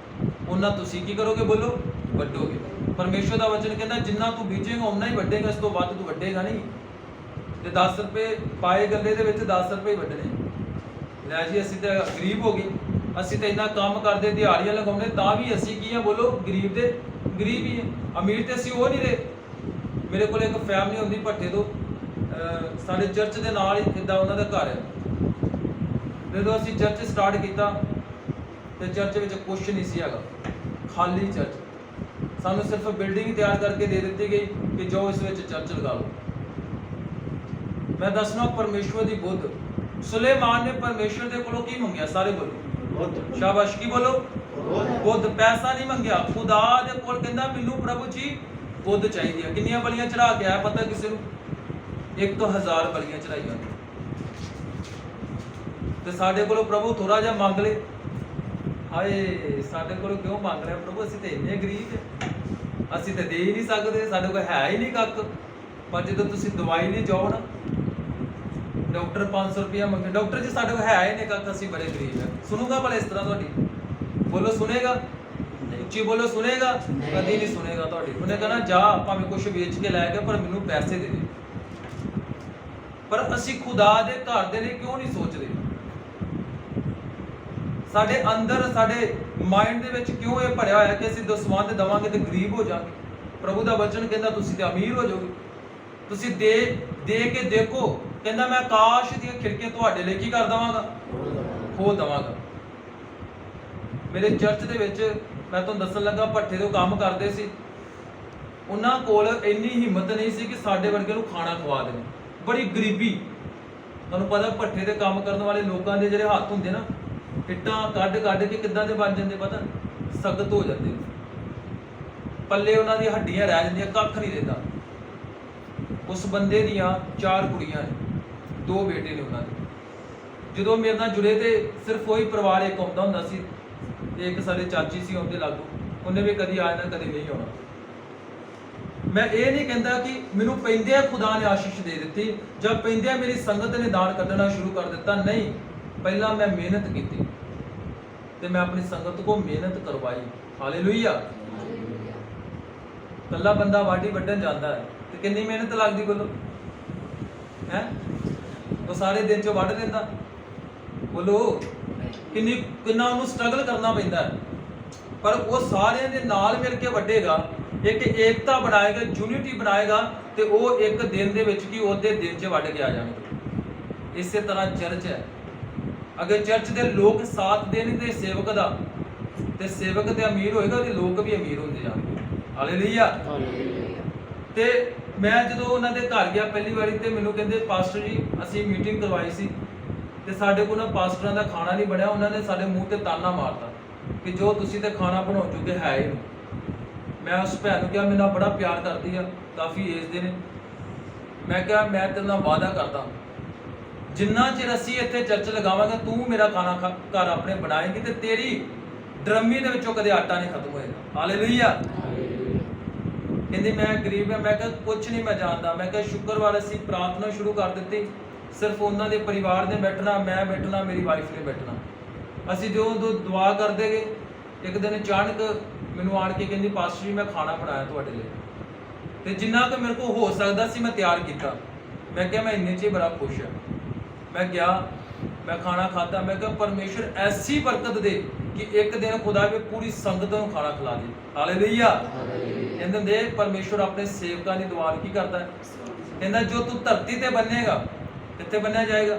ਉਹਨਾਂ ਤੁਸੀਂ ਕੀ ਕਰੋਗੇ? ਬੋਲੋ, ਵੱਡੋਗੇ। ਪਰਮੇਸ਼ਵਰ ਦਾ ਵਚਨ ਕਹਿੰਦਾ ਜਿੰਨਾ ਤੂੰ ਬੀਜੇਗਾ ਉਨਾ ਹੀ ਵੱਡੇਗਾ, ਇਸ ਤੋਂ ਵੱਧ ਤੂੰ ਵੱਡੇਗਾ ਨਹੀਂ। ਤੇ 10 ਰੁਪਏ ਪਾਏ ਗੱਲੇ ਦੇ ਵਿੱਚ 10 ਰੁਪਏ ਵੱਢਣੇ। ਲੈ ਜੀ ਅਸੀਂ ਤਾਂ ਗਰੀਬ ਹੋ ਗਏ, ਅਸੀਂ ਤਾਂ ਇੰਨਾ ਕੰਮ ਕਰਦੇ, ਦਿਹਾੜੀਆਂ ਲਗਾਉਂਦੇ, ਤਾਂ ਵੀ ਅਸੀਂ ਕੀ ਆ ਬੋਲੋ, ਗਰੀਬ ਦੇ ਗਰੀਬ ਹੀ ਆ। ਅਮੀਰ ਤੇ ਅਸੀਂ ਉਹ ਨਹੀਂ ਰਹੇ। ਮੇਰੇ ਕੋਲ ਇੱਕ ਫੈਮਿਲੀ ਹੁੰਦੀ ਭੱਠੇ ਤੋਂ, ਸਾਡੇ ਚਰਚ ਦੇ ਨਾਲ ਹੀ ਇੱਦਾਂ ਉਹਨਾਂ ਦਾ ਘਰ ਹੈ। ਜਦੋਂ ਅਸੀਂ ਚਰਚ ਸਟਾਰਟ ਕੀਤਾ ਤੇ ਚਰਚ ਵਿੱਚ ਕੁਛ ਨਹੀਂ ਸੀ ਹੈਗਾ, ਖਾਲੀ ਚਰਚ। ਸਾਨੂੰ ਸਿਰਫ ਬਿਲਡਿੰਗ ਤਿਆਰ ਕਰਕੇ ਦੇ ਦਿੱਤੀ ਗਈ ਕਿ ਜੋ ਇਸ ਵਿੱਚ ਚਰਚ ਲਗਾ ਲਓ। ਮੈਂ ਦੱਸਣਾ ਪਰਮੇਸ਼ਵਰ ਦੀ ਬੁੱਧ, ਸੁਲੇਮਾਨ ਨੇ ਪਰਮੇਸ਼ਵਰ ਦੇ ਕੋਲੋਂ ਕੀ ਮੰਗਿਆ? ਸਾਰੇ ਬੋਲੋ, ਸ਼ਾਬਾਸ਼, ਕੀ ਬੋਲੋ? ਬੁੱਧ। ਪੈਸਾ ਨਹੀਂ ਮੰਗਿਆ, ਖੁਦਾ ਦੇ ਕੋਲ ਕਹਿੰਦਾ ਮੈਨੂੰ ਪ੍ਰਭੂ ਜੀ ਬੁੱਧ ਚਾਹੀਦੀ ਆ। ਕਿੰਨੀਆਂ ਬਲੀਆਂ ਚੜਾ ਕੇ ਆਇਆ ਪਤਾ ਕਿਸੇ ਨੂੰ? 1000 ਬਲੀਆਂ ਚੜਾਈਆਂ। ਤੇ ਸਾਡੇ ਕੋਲੋਂ ਪ੍ਰਭੂ ਥੋੜਾ ਜਿਹਾ ਮੰਗ ਲੈ। ਹਾਏ ਸਾਡੇ ਕੋਲੋਂ ਕਿਉਂ ਮੰਗ ਰਿਹਾ ਪ੍ਰਭੂ? ਅਸੀਂ ਤੇ ਇੰਨੇ ਗਰੀਬ ਹਾਂ, ਅਸੀਂ ਤੇ ਦੇ ਹੀ ਨਹੀਂ ਸਕਦੇ, ਸਾਡੇ ਕੋਲ ਹੈ ਹੀ ਨਹੀਂ ਕੱਖ। ਪਰ ਜਦੋਂ ਤੁਸੀਂ ਦਵਾਈ ਲਈ ਜਾਓ ਨਾ, ਡਾਕਟਰ 500 ਰੁਪਇਆ ਮੰਗੇ, ਡਾਕਟਰ ਜੀ ਸਾਡੇ ਕੋਲ ਹੈ ਹੀ ਨਹੀਂ ਕੱਖ, ਅਸੀਂ ਬੜੇ ਗਰੀਬ ਹਾਂ। ਸੁਣੂਗਾ ਭਲਾ ਇਸ ਤਰ੍ਹਾਂ ਤੁਹਾਡੀ? ਬੋਲੋ ਸੁਣੇਗਾ? ਉੱਚੀ ਬੋਲੋ, ਸੁਣੇਗਾ? ਕਦੀ ਨਹੀਂ ਸੁਣੇਗਾ ਤੁਹਾਡੀ। ਉਹਨੇ ਕਹਣਾ ਜਾ ਭਾਵੇਂ ਕੁਝ ਵੇਚ ਕੇ ਲੈ ਕੇ, ਪਰ ਮੈਨੂੰ ਪੈਸੇ ਦੇ ਦੇ। ਪਰ ਅਸੀਂ ਖੁਦਾ ਦੇ ਘਰ ਦੇ ਲਈ ਕਿਉਂ ਨਹੀਂ ਸੋਚਦੇ? ਸਾਡੇ ਅੰਦਰ, ਸਾਡੇ ਮਾਈਂਡ ਦੇ ਵਿੱਚ ਕਿਉਂ ਇਹ ਭਰਿਆ ਹੋਇਆ ਕਿ ਅਸੀਂ ਦਸਵੰਧ ਦੇਵਾਂਗੇ ਤੇ ਗਰੀਬ ਹੋ ਜਾਵਾਂਗੇ? ਪ੍ਰਭੂ ਦਾ ਵਚਨ ਕਹਿੰਦਾ ਤੁਸੀਂ ਤੇ ਅਮੀਰ ਹੋ ਜਾਓਗੇ। ਤੁਸੀਂ ਦੇ ਕੇ ਦੇਖੋ, ਕਹਿੰਦਾ ਮੈਂ ਆਕਾਸ਼ ਦੀਆਂ ਖਿੜਕੀਆਂ ਤੁਹਾਡੇ ਲਈ ਕੀ ਕਰ ਦਵਾਂਗਾ? ਖੋਲ ਦਵਾਂਗਾ। ਮੇਰੇ ਚਰਚ ਦੇ ਵਿੱਚ ਮੈਂ ਤੁਹਾਨੂੰ ਦੱਸਣ ਲੱਗਾ, ਭੱਠੇ ਤੋਂ ਕੰਮ ਕਰਦੇ ਸੀ। ਉਹਨਾਂ ਕੋਲ ਇੰਨੀ ਹਿੰਮਤ ਨਹੀਂ ਸੀ ਕਿ ਸਾਡੇ ਵਰਗੇ ਨੂੰ ਖਾਣਾ ਖਵਾ ਦੇਣ। ਬੜੀ ਗਰੀਬੀ। ਤੁਹਾਨੂੰ ਪਤਾ ਭੱਠੇ ਤੇ ਕੰਮ ਕਰਨ ਵਾਲੇ ਲੋਕਾਂ ਦੇ ਜਿਹੜੇ ਹੱਥ ਹੁੰਦੇ ਨਾ, ਇੱਟਾਂ ਕੱਢ ਕੇ ਕਿੱਦਾਂ ਦੇ ਬਣ ਜਾਂਦੇ ਪਤਾ? ਸਖਤ ਹੋ ਜਾਂਦੇ। ਪੱਲੇ ਉਹਨਾਂ ਦੀਆਂ ਹੱਡੀਆਂ ਰਹਿ ਜਾਂਦੀਆਂ, ਕੱਖ ਨਹੀਂ ਰਹਿੰਦਾ। ਉਸ ਬੰਦੇ ਦੀਆਂ 4 ਕੁੜੀਆਂ ਨੇ, 2 ਬੇਟੇ ਨੇ ਉਹਨਾਂ ਦੇ। ਜਦੋਂ ਮੇਰੇ ਨਾਲ ਜੁੜੇ ਤੇ ਸਿਰਫ ਉਹੀ ਪਰਿਵਾਰ ਇੱਕ ਆਉਂਦਾ ਹੁੰਦਾ ਸੀ। ਇੱਕ ਸਾਡੇ ਚਾਚੀ ਸੀ ਆਉਂਦੇ ਲਾਗੂ, ਉਹਨੇ ਵੀ ਕਦੀ ਆ ਜਾਣਾ, ਕਦੀ ਨਹੀਂ ਆਉਣਾ। ਮੈਂ ਇਹ ਨਹੀਂ ਕਹਿੰਦਾ ਕਿ ਮੈਨੂੰ ਪੈਂਦਿਆਂ ਖੁਦਾ ਨੇ ਆਸ਼ੀਸ਼ ਦੇ ਦਿੱਤੀ ਜਾਂ ਪੈਂਦਿਆਂ ਮੇਰੀ ਸੰਗਤ ਨੇ ਦਾਨ ਕੱਢਣਾ ਸ਼ੁਰੂ ਕਰ ਦਿੱਤਾ। ਨਹੀਂ, ਪਹਿਲਾਂ ਮੈਂ ਮਿਹਨਤ ਕੀਤੀ ਤੇ ਮੈਂ ਆਪਣੀ ਸੰਗਤ ਕੋ ਮਿਹਨਤ ਕਰਵਾਈ। ਹਾਲੇਲੂਇਆ। ਕੱਲਾ ਬੰਦਾ ਵਾਢੀ ਵੱਢਣ ਜਾਂਦਾ ਹੈ ਤੇ ਕਿੰਨੀ ਮਿਹਨਤ ਲੱਗਦੀ ਬੋਲੋ? ਹੈ ਉਹ ਸਾਰੇ ਦਿਨ ਚ ਵੱਢ ਦਿੰਦਾ? ਬੋਲੋ ਕਿੰਨਾ ਉਹਨੂੰ ਸਟਰਗਲ ਕਰਨਾ ਪੈਂਦਾ ਹੈ। ਪਰ ਉਹ ਸਾਰਿਆਂ ਦੇ ਨਾਲ ਮਿਲ ਕੇ ਵੱਢੇਗਾ, ਇੱਕ ਏਕਤਾ ਬਣਾਏਗਾ, ਯੂਨਿਟੀ ਬਣਾਏਗਾ, ਤੇ ਉਹ ਇੱਕ ਦਿਨ ਦੇ ਵਿੱਚ ਕੀ ਉਹਦੇ ਦਿਨ 'ਚ ਵੱਢ ਕੇ ਆ ਜਾਣਗੇ। ਇਸੇ ਤਰ੍ਹਾਂ ਚਰਚ ਹੈ। ਅਗਰ ਚਰਚ ਦੇ ਲੋਕ ਸਾਥ ਦੇਣਗੇ ਸੇਵਕ ਦਾ, ਤੇ ਸੇਵਕ ਤੇ ਅਮੀਰ ਹੋਏਗਾ ਤੇ ਲੋਕ ਵੀ ਅਮੀਰ ਹੁੰਦੇ ਜਾਣਗੇ। ਹਾਲੇਲੂਇਆ। ਤੇ ਮੈਂ ਜਦੋਂ ਉਹਨਾਂ ਦੇ ਘਰ ਗਿਆ ਪਹਿਲੀ ਵਾਰੀ, ਤੇ ਮੈਨੂੰ ਕਹਿੰਦੇ ਪਾਸਟਰ ਜੀ ਅਸੀਂ ਮੀਟਿੰਗ ਕਰਵਾਈ ਸੀ ਤੇ ਸਾਡੇ ਕੋਲ ਨਾ ਪਾਸਟਰਾਂ ਦਾ ਖਾਣਾ ਨਹੀਂ ਬਣਿਆ। ਉਹਨਾਂ ਨੇ ਸਾਡੇ ਮੂੰਹ ਤੇ ਤਾਨਾ ਮਾਰਤਾ ਕਿ ਜੋ ਤੁਸੀਂ ਤੇ ਖਾਣਾ ਬਣਾਉ ਚੁੱਕੇ ਹੈ ਹੀ ਨਹੀਂ। ਮੈਂ ਉਸ ਭੈਣ ਨੂੰ ਕਿਹਾ, ਮੇਰੇ ਨਾਲ ਬੜਾ ਪਿਆਰ ਕਰਦੀ ਆ, ਕਾਫੀ ਏਜ ਦੇ ਨੇ। ਮੈਂ ਕਿਹਾ ਮੈਂ ਤੇਰੇ ਨਾਲ ਵਾਅਦਾ ਕਰਦਾ, ਜਿੰਨਾ ਚਿਰ ਅਸੀਂ ਇੱਥੇ ਚਰਚ ਲਗਾਵਾਂਗੇ, ਤੂੰ ਮੇਰਾ ਖਾਣਾ ਘਰ ਆਪਣੇ ਬਣਾਏਗੀ ਤੇ ਤੇਰੀ ਡਰਮੀ ਦੇ ਵਿੱਚੋਂ ਕਦੇ ਆਟਾ ਨਹੀਂ ਖਤਮ ਹੋਏਗਾ। ਹਾਲੇਲੂਇਆ। ਕਹਿੰਦੀ ਮੈਂ ਗਰੀਬ ਹਾਂ। ਮੈਂ ਕਿਹਾ ਕੁਛ ਨਹੀਂ ਮੈਂ ਜਾਣਦਾ। ਮੈਂ ਕਿਹਾ ਸ਼ੁੱਕਰਵਾਰ ਅਸੀਂ ਪ੍ਰਾਰਥਨਾ ਸ਼ੁਰੂ ਕਰ ਦਿੱਤੀ, ਸਿਰਫ ਉਹਨਾਂ ਦੇ ਪਰਿਵਾਰ ਨੇ ਬੈਠਣਾ, ਮੈਂ ਬੈਠਣਾ, ਮੇਰੀ ਵਾਈਫ ਨੇ ਬੈਠਣਾ। ਅਸੀਂ ਜਦੋਂ ਦੁਆ ਕਰਦੇ ਗਏ, ਇੱਕ ਦਿਨ ਅਚਾਨਕ ਮੈਨੂੰ ਆਣ ਕੇ ਕਹਿੰਦੀ ਪਾਸਟਰ ਜੀ ਮੈਂ ਖਾਣਾ ਬਣਾਇਆ ਤੁਹਾਡੇ ਲਈ, ਤੇ ਜਿੰਨਾ ਕਿ ਮੇਰੇ ਕੋਲ ਹੋ ਸਕਦਾ ਸੀ ਮੈਂ ਤਿਆਰ ਕੀਤਾ। ਮੈਂ ਕਿਹਾ ਮੈਂ ਇੰਨੇ 'ਚ ਹੀ ਬੜਾ ਖੁਸ਼ ਹਾਂ। ਮੈਂ ਗਿਆ, ਮੈਂ ਖਾਣਾ ਖਾਧਾ। ਮੈਂ ਕਿਹਾ ਪਰਮੇਸ਼ਰ ਐਸੀ ਬਰਕਤ ਦੇ ਕਿ ਇੱਕ ਦਿਨ ਖੁਦਾ ਵੀ ਪੂਰੀ ਸੰਗਤ ਨੂੰ ਖਾਣਾ ਖਿਲਾ ਦੇ। ਹਾਲੇਲੂਇਆ। ਕਹਿੰਦੇ ਹੁੰਦੇ ਪਰਮੇਸ਼ਰ ਆਪਣੇ ਸੇਵਕਾਂ ਦੀ ਦੁਆ ਕੀ ਕਰਦਾ ਹੈ? ਕਹਿੰਦਾ ਜੋ ਤੂੰ ਧਰਤੀ ਤੇ ਬੰਨੇਗਾ, ਕਿੱਥੇ ਬੰਨਿਆ ਜਾਏਗਾ?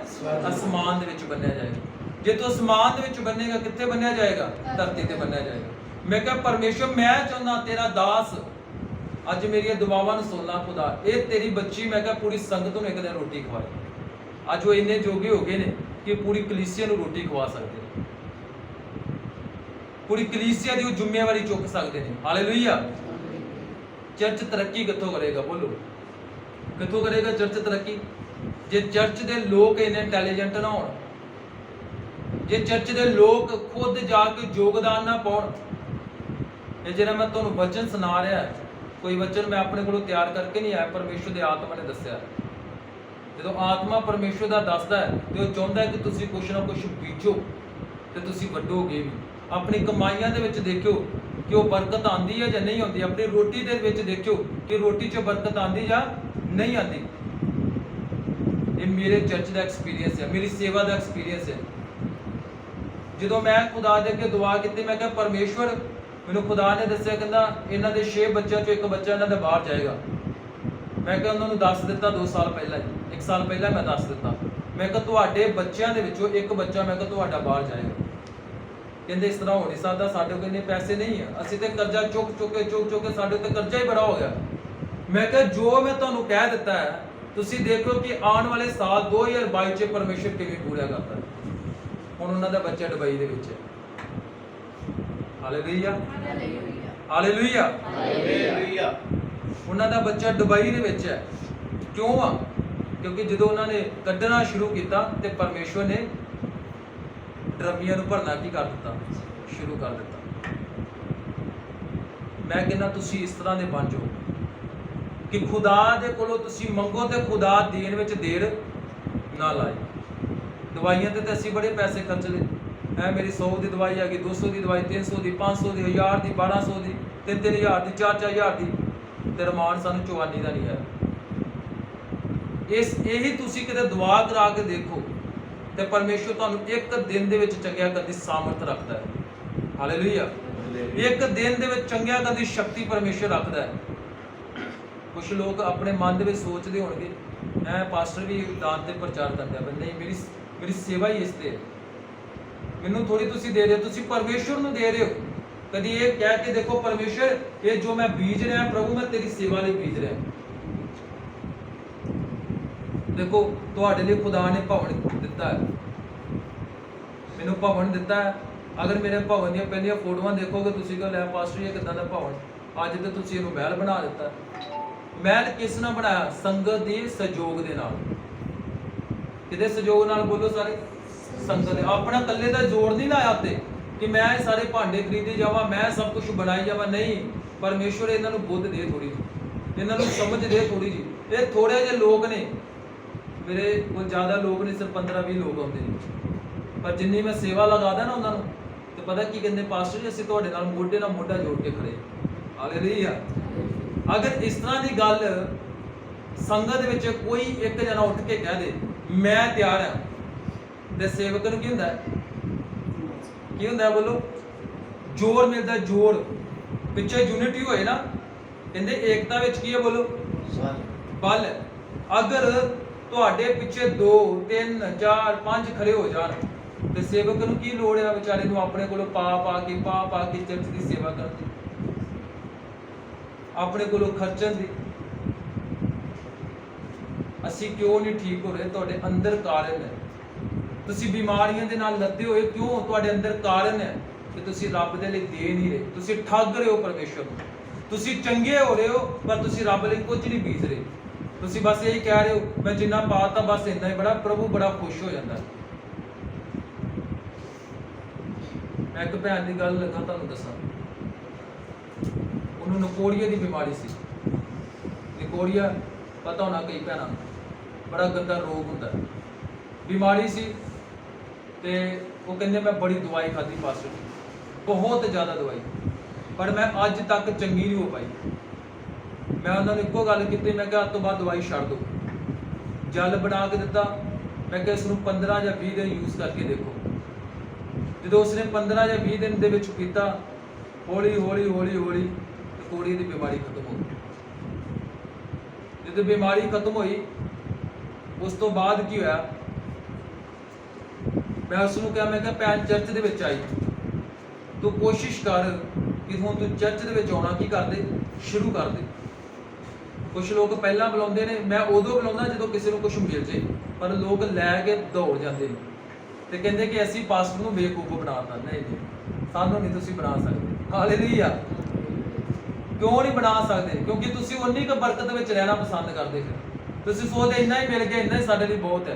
ਅਸਮਾਨ ਦੇ ਵਿੱਚ ਬੰਨਿਆ ਜਾਏਗਾ। ਜੇ ਤੂੰ ਅਸਮਾਨ ਦੇ ਵਿੱਚ ਬੰਨੇਗਾ, ਕਿੱਥੇ ਬੰਨਿਆ ਜਾਏਗਾ? ਧਰਤੀ ਤੇ ਬੰਨਿਆ ਜਾਏਗਾ। ਮੈਂ ਕਿਹਾ ਪਰਮੇਸ਼ਰ ਮੈਂ ਚਾਹੁੰਦਾ ਤੇਰਾ ਦਾਸ ਅੱਜ ਮੇਰੀਆਂ ਦੁਆਵਾਂ ਨੂੰ ਸੁਣ ਲਾ ਖੁਦਾ। ਇਹ ਤੇਰੀ ਬੱਚੀ ਮੈਂ ਕਿਹਾ ਪੂਰੀ ਸੰਗਤ ਨੂੰ ਇੱਕ ਦਿਨ ਰੋਟੀ ਖਵਾਏ। ਅੱਜ ਉਹ ਇੰਨੇ ਜੋਗੇ ਹੋ ਗਏ ਨੇ ਕਿ ਪੂਰੀ ਕਲੀਸਿਆ ਨੂੰ ਰੋਟੀ ਖਵਾ ਸਕਦੇ ਨੇ, ਪੂਰੀ ਕਲੀਸਿਆ ਦੀ ਉਹ ਜ਼ਿੰਮੇਵਾਰੀ ਚੁੱਕ ਸਕਦੇ ਨੇ। ਹਾਲੇਲੂਇਆ। ਚਰਚ ਤਰੱਕੀ ਕਿੱਥੋਂ ਕਰੇਗਾ? ਬੋਲੋ ਕਿੱਥੋਂ ਕਰੇਗਾ ਚਰਚ ਤਰੱਕੀ? ਜੇ ਚਰਚ ਦੇ ਲੋਕ ਇੰਨੇ ਇੰਟੈਲੀਜੈਂਟ ਨਾ ਹੋਣ, ਜੇ ਚਰਚ ਦੇ ਲੋਕ ਖੁਦ ਜਾ ਕੇ ਯੋਗਦਾਨ ਨਾ ਪਾਉਣ। ਇਹ ਜਿਹੜਾ ਮੈਂ ਤੁਹਾਨੂੰ ਵਚਨ ਸੁਣਾ ਰਿਹਾ, ਕੋਈ ਵਚਨ ਮੈਂ ਆਪਣੇ ਕੋਲੋਂ ਤਿਆਰ ਕਰਕੇ ਨਹੀਂ ਆਇਆ, ਪਰਮੇਸ਼ਰ ਦੇ ਆਤਮਾ ਨੇ ਦੱਸਿਆ। ਜਦੋਂ ਆਤਮਾ ਪਰਮੇਸ਼ਰ ਦਾ ਦੱਸਦਾ ਹੈ ਤੇ ਉਹ ਚਾਹੁੰਦਾ ਹੈ ਕਿ ਤੁਸੀਂ ਕੁਛ ਨਾ ਕੁਛ ਬੀਜੋ ਤੇ ਤੁਸੀਂ ਵੱਢੋਗੇ ਵੀ। ਆਪਣੀ ਕਮਾਈਆਂ ਦੇ ਵਿੱਚ ਦੇਖਿਓ ਕਿ ਉਹ ਬਰਕਤ ਆਂਦੀ ਹੈ ਜਾਂ ਨਹੀਂ ਆਉਂਦੀ। ਆਪਣੀ ਰੋਟੀ ਦੇ ਵਿੱਚ ਦੇਖਿਓ ਕਿ ਰੋਟੀ 'ਚ ਬਰਕਤ ਆਂਦੀ ਜਾਂ ਨਹੀਂ ਆਂਦੀ। ਇਹ ਮੇਰੇ ਚਰਚ ਦਾ ਐਕਸਪੀਰੀਅੰਸ ਹੈ, ਮੇਰੀ ਸੇਵਾ ਦਾ ਐਕਸਪੀਰੀਅੰਸ ਹੈ। ਜਦੋਂ ਮੈਂ ਖੁਦਾ ਦੇ ਅੱਗੇ ਦੁਆ ਕੀਤੀ, ਮੈਂ ਕਿਹਾ ਪਰਮੇਸ਼ਵਰ, ਮੈਨੂੰ ਖੁਦਾ ਨੇ ਦੱਸਿਆ, ਕਹਿੰਦਾ ਇਹਨਾਂ ਦੇ 6 ਬੱਚਿਆਂ 'ਚੋਂ ਇੱਕ ਬੱਚਾ ਇਹਨਾਂ ਦਾ ਬਾਹਰ ਜਾਏਗਾ। ਮੈਂ ਕਿਹਾ ਉਹਨਾਂ ਨੂੰ ਦੱਸ ਦਿੱਤਾ 2 ਸਾਲ ਪਹਿਲਾਂ, 1 ਸਾਲ ਪਹਿਲਾਂ ਮੈਂ ਦੱਸ ਦਿੱਤਾ। ਮੈਂ ਕਿਹਾ ਤੁਹਾਡੇ ਬੱਚਿਆਂ ਦੇ ਵਿੱਚੋਂ ਇੱਕ ਬੱਚਾ ਮੈਂ ਕਿਹਾ ਤੁਹਾਡਾ ਬਾਹਰ ਜਾਏਗਾ। ਕਹਿੰਦੇ ਇਸ ਤਰ੍ਹਾਂ ਹੋ ਨਹੀਂ ਸਕਦਾ, ਸਾਡੇ ਕੋਲ ਇੰਨੇ ਪੈਸੇ ਨਹੀਂ ਆ, ਅਸੀਂ ਤੇ ਕਰਜ਼ਾ ਚੁੱਕ ਚੁੱਕ ਕੇ ਸਾਡੇ ਉੱਤੇ ਕਰਜ਼ਾ ਹੀ ਬੜਾ ਹੋ ਗਿਆ। ਮੈਂ ਕਿਹਾ ਜੋ ਮੈਂ ਤੁਹਾਨੂੰ ਕਹਿ ਦਿੱਤਾ ਹੈ, ਤੁਸੀਂ ਦੇਖੋ ਕਿ ਆਉਣ ਵਾਲੇ ਸਾਲ 2022 ਚ ਪਰਮੇਸ਼ਰ ਕਿਵੇਂ ਪੂਰਾ ਕਰਦਾ ਹੈ। ਹੁਣ ਉਹਨਾਂ ਦਾ ਬੱਚਾ ਦੁਬਈ ਦੇ ਵਿੱਚ ਹੈ। Hallelujah, hallelujah, hallelujah. ਉਹਨਾਂ ਦਾ ਬੱਚਾ ਦੁਬਈ ਦੇ ਵਿੱਚ ਹੈ। ਕਿਉਂ ਆ? ਕਿਉਂਕਿ ਜਦੋਂ ਉਹਨਾਂ ਨੇ ਕੱਢਣਾ ਸ਼ੁਰੂ ਕੀਤਾ ਤੇ ਪਰਮੇਸ਼ਵਰ ਨੇ ਡਰਮੀਆਂ ਨੂੰ ਭਰਨਾ ਕੀ ਕਰ ਦਿੱਤਾ, ਸ਼ੁਰੂ ਕਰ ਦਿੱਤਾ। ਮੈਂ ਕਹਿੰਦਾ ਤੁਸੀਂ ਇਸ ਤਰ੍ਹਾਂ ਦੇ ਬਣ ਜਾਓ ਕਿ ਖੁਦਾ ਦੇ ਕੋਲੋਂ ਤੁਸੀਂ ਮੰਗੋ ਤੇ ਖੁਦਾ ਦੇਣ ਵਿੱਚ ਦੇਰ ਨਾ ਲਾਏ। ਦਵਾਈਆਂ ਤੇ ਅਸੀਂ ਬੜੇ ਪੈਸੇ ਖਰਚਦੇ ਹੈ। ਮੇਰੀ 100 ਦੀ ਦਵਾਈ ਆ ਗਈ, 200 ਦੀ ਦਵਾਈ, 300 ਦੀ, 500 ਦੀ, 1000 ਦੀ, 1200 ਦੀ, 3-3000 ਦੀ, 4-4000 ਦੀ, ਤੇ ਰਮਾਨ ਸਾਨੂੰ ਚਵਾਨੀ ਦਾ ਨਹੀਂ ਹੈ। ਇਹੀ ਤੁਸੀਂ ਕਿਤੇ ਦੁਆ ਕਰਾ ਕੇ ਦੇਖੋ ਤੇ ਪਰਮੇਸ਼ਵਰ ਤੁਹਾਨੂੰ ਇੱਕ ਦਿਨ ਦੇ ਵਿੱਚ ਚੰਗਿਆ ਕਰਨ ਦੀ ਸਾਮਰਥ ਰੱਖਦਾ ਹੈ। ਹਾਲੇਲੂਇਆ। ਇੱਕ ਦਿਨ ਦੇ ਵਿੱਚ ਚੰਗਿਆ ਕਰਨ ਦੀ ਸ਼ਕਤੀ ਪਰਮੇਸ਼ਵਰ ਰੱਖਦਾ ਹੈ। ਕੁਝ ਲੋਕ ਆਪਣੇ ਮਨ ਦੇ ਵਿੱਚ ਸੋਚਦੇ ਹੋਣਗੇ, ਪਾਸਟਰ ਵੀ ਦਾਨ ਤੇ ਪ੍ਰਚਾਰ ਕਰਦਾ, ਪਰ ਨਹੀਂ, ਮੇਰੀ ਸੇਵਾ ਹੀ ਇਸ ਤੇ ਹੈ। ਮੈਨੂੰ ਥੋੜੀ ਤੁਸੀਂ ਦੇ ਰਹੇ ਹੋ, ਤੁਸੀਂ ਪਰਮੇਸ਼ਵਰ ਨੂੰ ਦੇ ਰਹੇ ਹੋ। ਕਦੀ ਇਹ ਕਹਿ ਕੇ ਦੇਖੋ, ਪਰਮੇਸ਼ਵਰ ਇਹ ਜੋ ਮੈਂ ਬੀਜ ਰਿਹਾ ਪ੍ਰਭੂ, ਮੈਂ ਤੇਰੀ ਸੇਵਾ ਲਈ ਬੀਜ ਰਿਹਾ। ਦੇਖੋ ਤੁਹਾਡੇ ਲਈ ਖੁਦਾ ਨੇ ਭਵਨ ਦਿੱਤਾ ਹੈ, ਮੈਨੂੰ ਭਵਨ ਦਿੱਤਾ ਹੈ। ਅਗਰ ਮੇਰੇ ਭਵਨ ਦੀਆਂ ਪਹਿਲੀਆਂ ਫੋਟੋਆਂ ਦੇਖੋਗੇ ਤੁਸੀਂ ਕਹੋ ਲੈ ਪਾਸਟਰ ਇਹ ਕਿੱਦਾਂ ਦਾ ਭਵਨ, ਅੱਜ ਤੇ ਤੁਸੀਂ ਇਹਨੂੰ ਮਹਿਲ ਬਣਾ ਦਿੱਤਾ। ਮਹਿਲ ਕਿਸ ਨਾਲ ਬਣਾਇਆ? ਸੰਗਤ ਦੇ ਸਹਿਯੋਗ ਦੇ ਨਾਲ। ਕਿਹਦੇ ਸਹਿਯੋਗ ਨਾਲ? ਬੋਲੋ ਸਾਰੇ। ਸੰਗਤ ਦੇ। ਆਪਣਾ ਇਕੱਲੇ ਦਾ ਜ਼ੋਰ ਨਹੀਂ ਲਾਇਆ ਉੱਤੇ ਕਿ ਮੈਂ ਸਾਰੇ ਭਾਂਡੇ ਖਰੀਦੇ ਜਾਵਾਂ, ਮੈਂ ਸਭ ਕੁਝ ਬਣਾਈ ਜਾਵਾਂ। ਨਹੀਂ, ਪਰਮੇਸ਼ਵਰ ਇਹਨਾਂ ਨੂੰ ਬੁੱਧ ਦੇ ਥੋੜੀ ਜਿਹੀ, ਇਹਨਾਂ ਨੂੰ ਸਮਝ ਦੇ ਥੋੜੀ ਜਿਹੀ। ਇਹ ਥੋੜੇ ਜਿਹੇ ਲੋਕ ਨੇ, ਮੇਰੇ ਕੋਲ ਜ਼ਿਆਦਾ ਲੋਕ ਨਹੀਂ, ਸਿਰਫ 15-20 ਲੋਕ ਆਉਂਦੇ ਨੇ, ਪਰ ਜਿੰਨੀ ਮੈਂ ਸੇਵਾ ਲਗਾਦਾ ਨਾ ਉਹਨਾਂ ਨੂੰ, ਤੇ ਪਤਾ ਕੀ ਕਹਿੰਦੇ, ਪਾਸਟਰ ਜੀ ਅਸੀਂ ਤੁਹਾਡੇ ਨਾਲ ਮੋਢੇ ਨਾਲ ਮੋਢਾ ਜੋੜ ਕੇ ਖੜੇ। ਹਾਲੇਲੂਇਆ। ਅਗਰ ਇਸ ਤਰ੍ਹਾਂ ਦੀ ਗੱਲ ਸੰਗਤ ਦੇ ਵਿੱਚ ਕੋਈ ਇੱਕ ਜਣਾ ਉੱਠ ਕੇ ਕਹਿ ਦੇ ਮੈਂ ਤਿਆਰ ਹਾਂ, ਤੇ ਸੇਵਕ ਨੂੰ ਕੀ ਹੁੰਦਾ ਹੈ? ਕੀ ਹੁੰਦਾ ਹੈ? ਬੋਲੋ। ਜੋਰ ਮਿਲਦਾ, ਜੋਰ। ਪਿੱਛੇ ਯੂਨਿਟੀ ਹੋਏ ਨਾ, ਕਹਿੰਦੇ ਏਕਤਾ ਵਿੱਚ ਕੀ ਹੈ? ਬੋਲੋ, ਬਲ। ਅਗਰ ਤੁਹਾਡੇ ਪਿੱਛੇ 2, 3, 4, 5 ਖੜੇ ਹੋ ਜਾਣ ਤੇ ਸੇਵਕ ਨੂੰ ਕੀ ਲੋੜ ਹੈ ਵਿਚਾਰੇ ਨੂੰ ਆਪਣੇ ਕੋਲੋਂ ਪਾ ਕੇ ਚਰਚ ਦੀ ਸੇਵਾ ਕਰਨ ਦੀ, ਆਪਣੇ ਕੋਲੋਂ ਖਰਚਣ ਦੀ? ਅਸੀਂ ਕਿਉਂ ਨਹੀਂ ਠੀਕ ਹੋ ਰਹੇ? ਤੁਹਾਡੇ ਅੰਦਰ ਕਾਰਨ ਹੈ। ਤੁਸੀਂ ਬਿਮਾਰੀਆਂ ਦੇ ਨਾਲ ਲੱਦੇ ਹੋਏ ਕਿਉਂ? ਤੁਹਾਡੇ ਅੰਦਰ ਕਾਰਨ ਹੈ ਕਿ ਤੁਸੀਂ ਰੱਬ ਦੇ ਲਈ ਦੇ ਨਹੀਂ ਰਹੇ। ਤੁਸੀਂ ਠੱਗ ਰਹੇ ਹੋ ਪਰਮੇਸ਼ਵਰ ਨੂੰ। ਤੁਸੀਂ ਚੰਗੇ ਹੋ ਰਹੇ ਹੋ ਪਰ ਤੁਸੀਂ ਰੱਬ ਲਈ ਕੁਝ ਨਹੀਂ ਬੀਜ ਰਹੇ। ਤੁਸੀਂ ਬਸ ਇਹੀ ਕਹਿ ਰਹੇ ਹੋ ਮੈਂ ਜਿੰਨਾ ਪਾਤਾ ਬਸ ਇੰਨਾ ਹੀ ਬੜਾ, ਪ੍ਰਭੂ ਬੜਾ ਖੁਸ਼ ਹੋ ਜਾਂਦਾ। ਮੈਂ ਇੱਕ ਭੈਣ ਦੀ ਗੱਲ ਲੱਗਾ ਤੁਹਾਨੂੰ ਦੱਸਾਂ, ਉਹਨੂੰ ਨਕੋੜੀਆ ਦੀ ਬਿਮਾਰੀ ਸੀ। ਨਕੋੜੀਆ ਪਤਾ ਹੋਣਾ ਕਈ ਭੈਣਾਂ, ਬੜਾ ਗੰਦਾ ਰੋਗ ਹੁੰਦਾ, ਬਿਮਾਰੀ ਸੀ। ਤੇ ਉਹ ਕਹਿੰਦੇ ਮੈਂ ਬੜੀ ਦਵਾਈ ਖਾਧੀ ਪਾਸਟਰ, ਬਹੁਤ ਜ਼ਿਆਦਾ ਦਵਾਈ, ਪਰ ਮੈਂ ਅੱਜ ਤੱਕ ਚੰਗੀ ਨਹੀਂ ਹੋ ਪਾਈ। ਮੈਂ ਉਹਨਾਂ ਨੂੰ ਇੱਕੋ ਗੱਲ ਕੀਤੀ, ਮੈਂ ਕਿਹਾ ਅੱਜ ਤੋਂ ਬਾਅਦ ਦਵਾਈ ਛੱਡ ਦਿਓ। ਜਲ ਬਣਾ ਕੇ ਦਿੱਤਾ, ਮੈਂ ਕਿਹਾ ਇਸ ਨੂੰ 15 ਜਾਂ 20 ਦਿਨ ਯੂਜ਼ ਕਰਕੇ ਦੇਖੋ। ਜਦੋਂ ਉਸਨੇ 15 ਜਾਂ 20 ਦਿਨ ਦੇ ਵਿੱਚ ਪੀਤਾ, ਹੌਲੀ ਹੌਲੀ ਕੁੜੀ ਦੀ ਬਿਮਾਰੀ ਖਤਮ ਹੋ ਗਈ। ਜਦੋਂ ਬਿਮਾਰੀ ਖਤਮ ਹੋਈ, ਉਸ ਤੋਂ ਬਾਅਦ ਕੀ ਹੋਇਆ, ਮੈਂ ਉਸ ਨੂੰ ਕਿਹਾ, ਮੈਂ ਕਿਹਾ ਭੈਣ ਚਰਚ ਦੇ ਵਿੱਚ ਆਈ, ਤੂੰ ਕੋਸ਼ਿਸ਼ ਕਰ ਕਿ ਹੁਣ ਤੂੰ ਚਰਚ ਦੇ ਵਿੱਚ ਆਉਣਾ ਕੀ ਕਰਦੇ ਸ਼ੁਰੂ ਕਰ ਦੇ। ਕੁਝ ਲੋਕ ਪਹਿਲਾਂ ਬੁਲਾਉਂਦੇ ਨੇ, ਮੈਂ ਉਦੋਂ ਬੁਲਾਉਂਦਾ ਜਦੋਂ ਕਿਸੇ ਨੂੰ ਕੁਝ ਮਿਲ ਜੇ, ਪਰ ਲੋਕ ਲੈ ਕੇ ਦੌੜ ਜਾਂਦੇ ਨੇ ਤੇ ਕਹਿੰਦੇ ਕਿ ਅਸੀਂ ਪਾਸਟਰ ਨੂੰ ਬੇਵਕੂਫ ਬਣਾਤਾ। ਨਹੀਂ ਜੀ, ਸਾਨੂੰ ਨਹੀਂ ਤੁਸੀਂ ਬਣਾ ਸਕਦੇ। ਹਾਲੇਲੂਇਆ। ਕਿਉਂ ਨਹੀਂ ਬਣਾ ਸਕਦੇ? ਕਿਉਂਕਿ ਤੁਸੀਂ ਉਨੀ ਕੁ ਬਰਕਤ ਵਿੱਚ ਰਹਿਣਾ ਪਸੰਦ ਕਰਦੇ। ਫਿਰ ਤੁਸੀਂ ਸੋਚਦੇ ਇੰਨਾ ਹੀ ਮਿਲ ਗਿਆ, ਇੰਨਾ ਹੀ ਸਾਡੇ ਲਈ ਬਹੁਤ ਹੈ।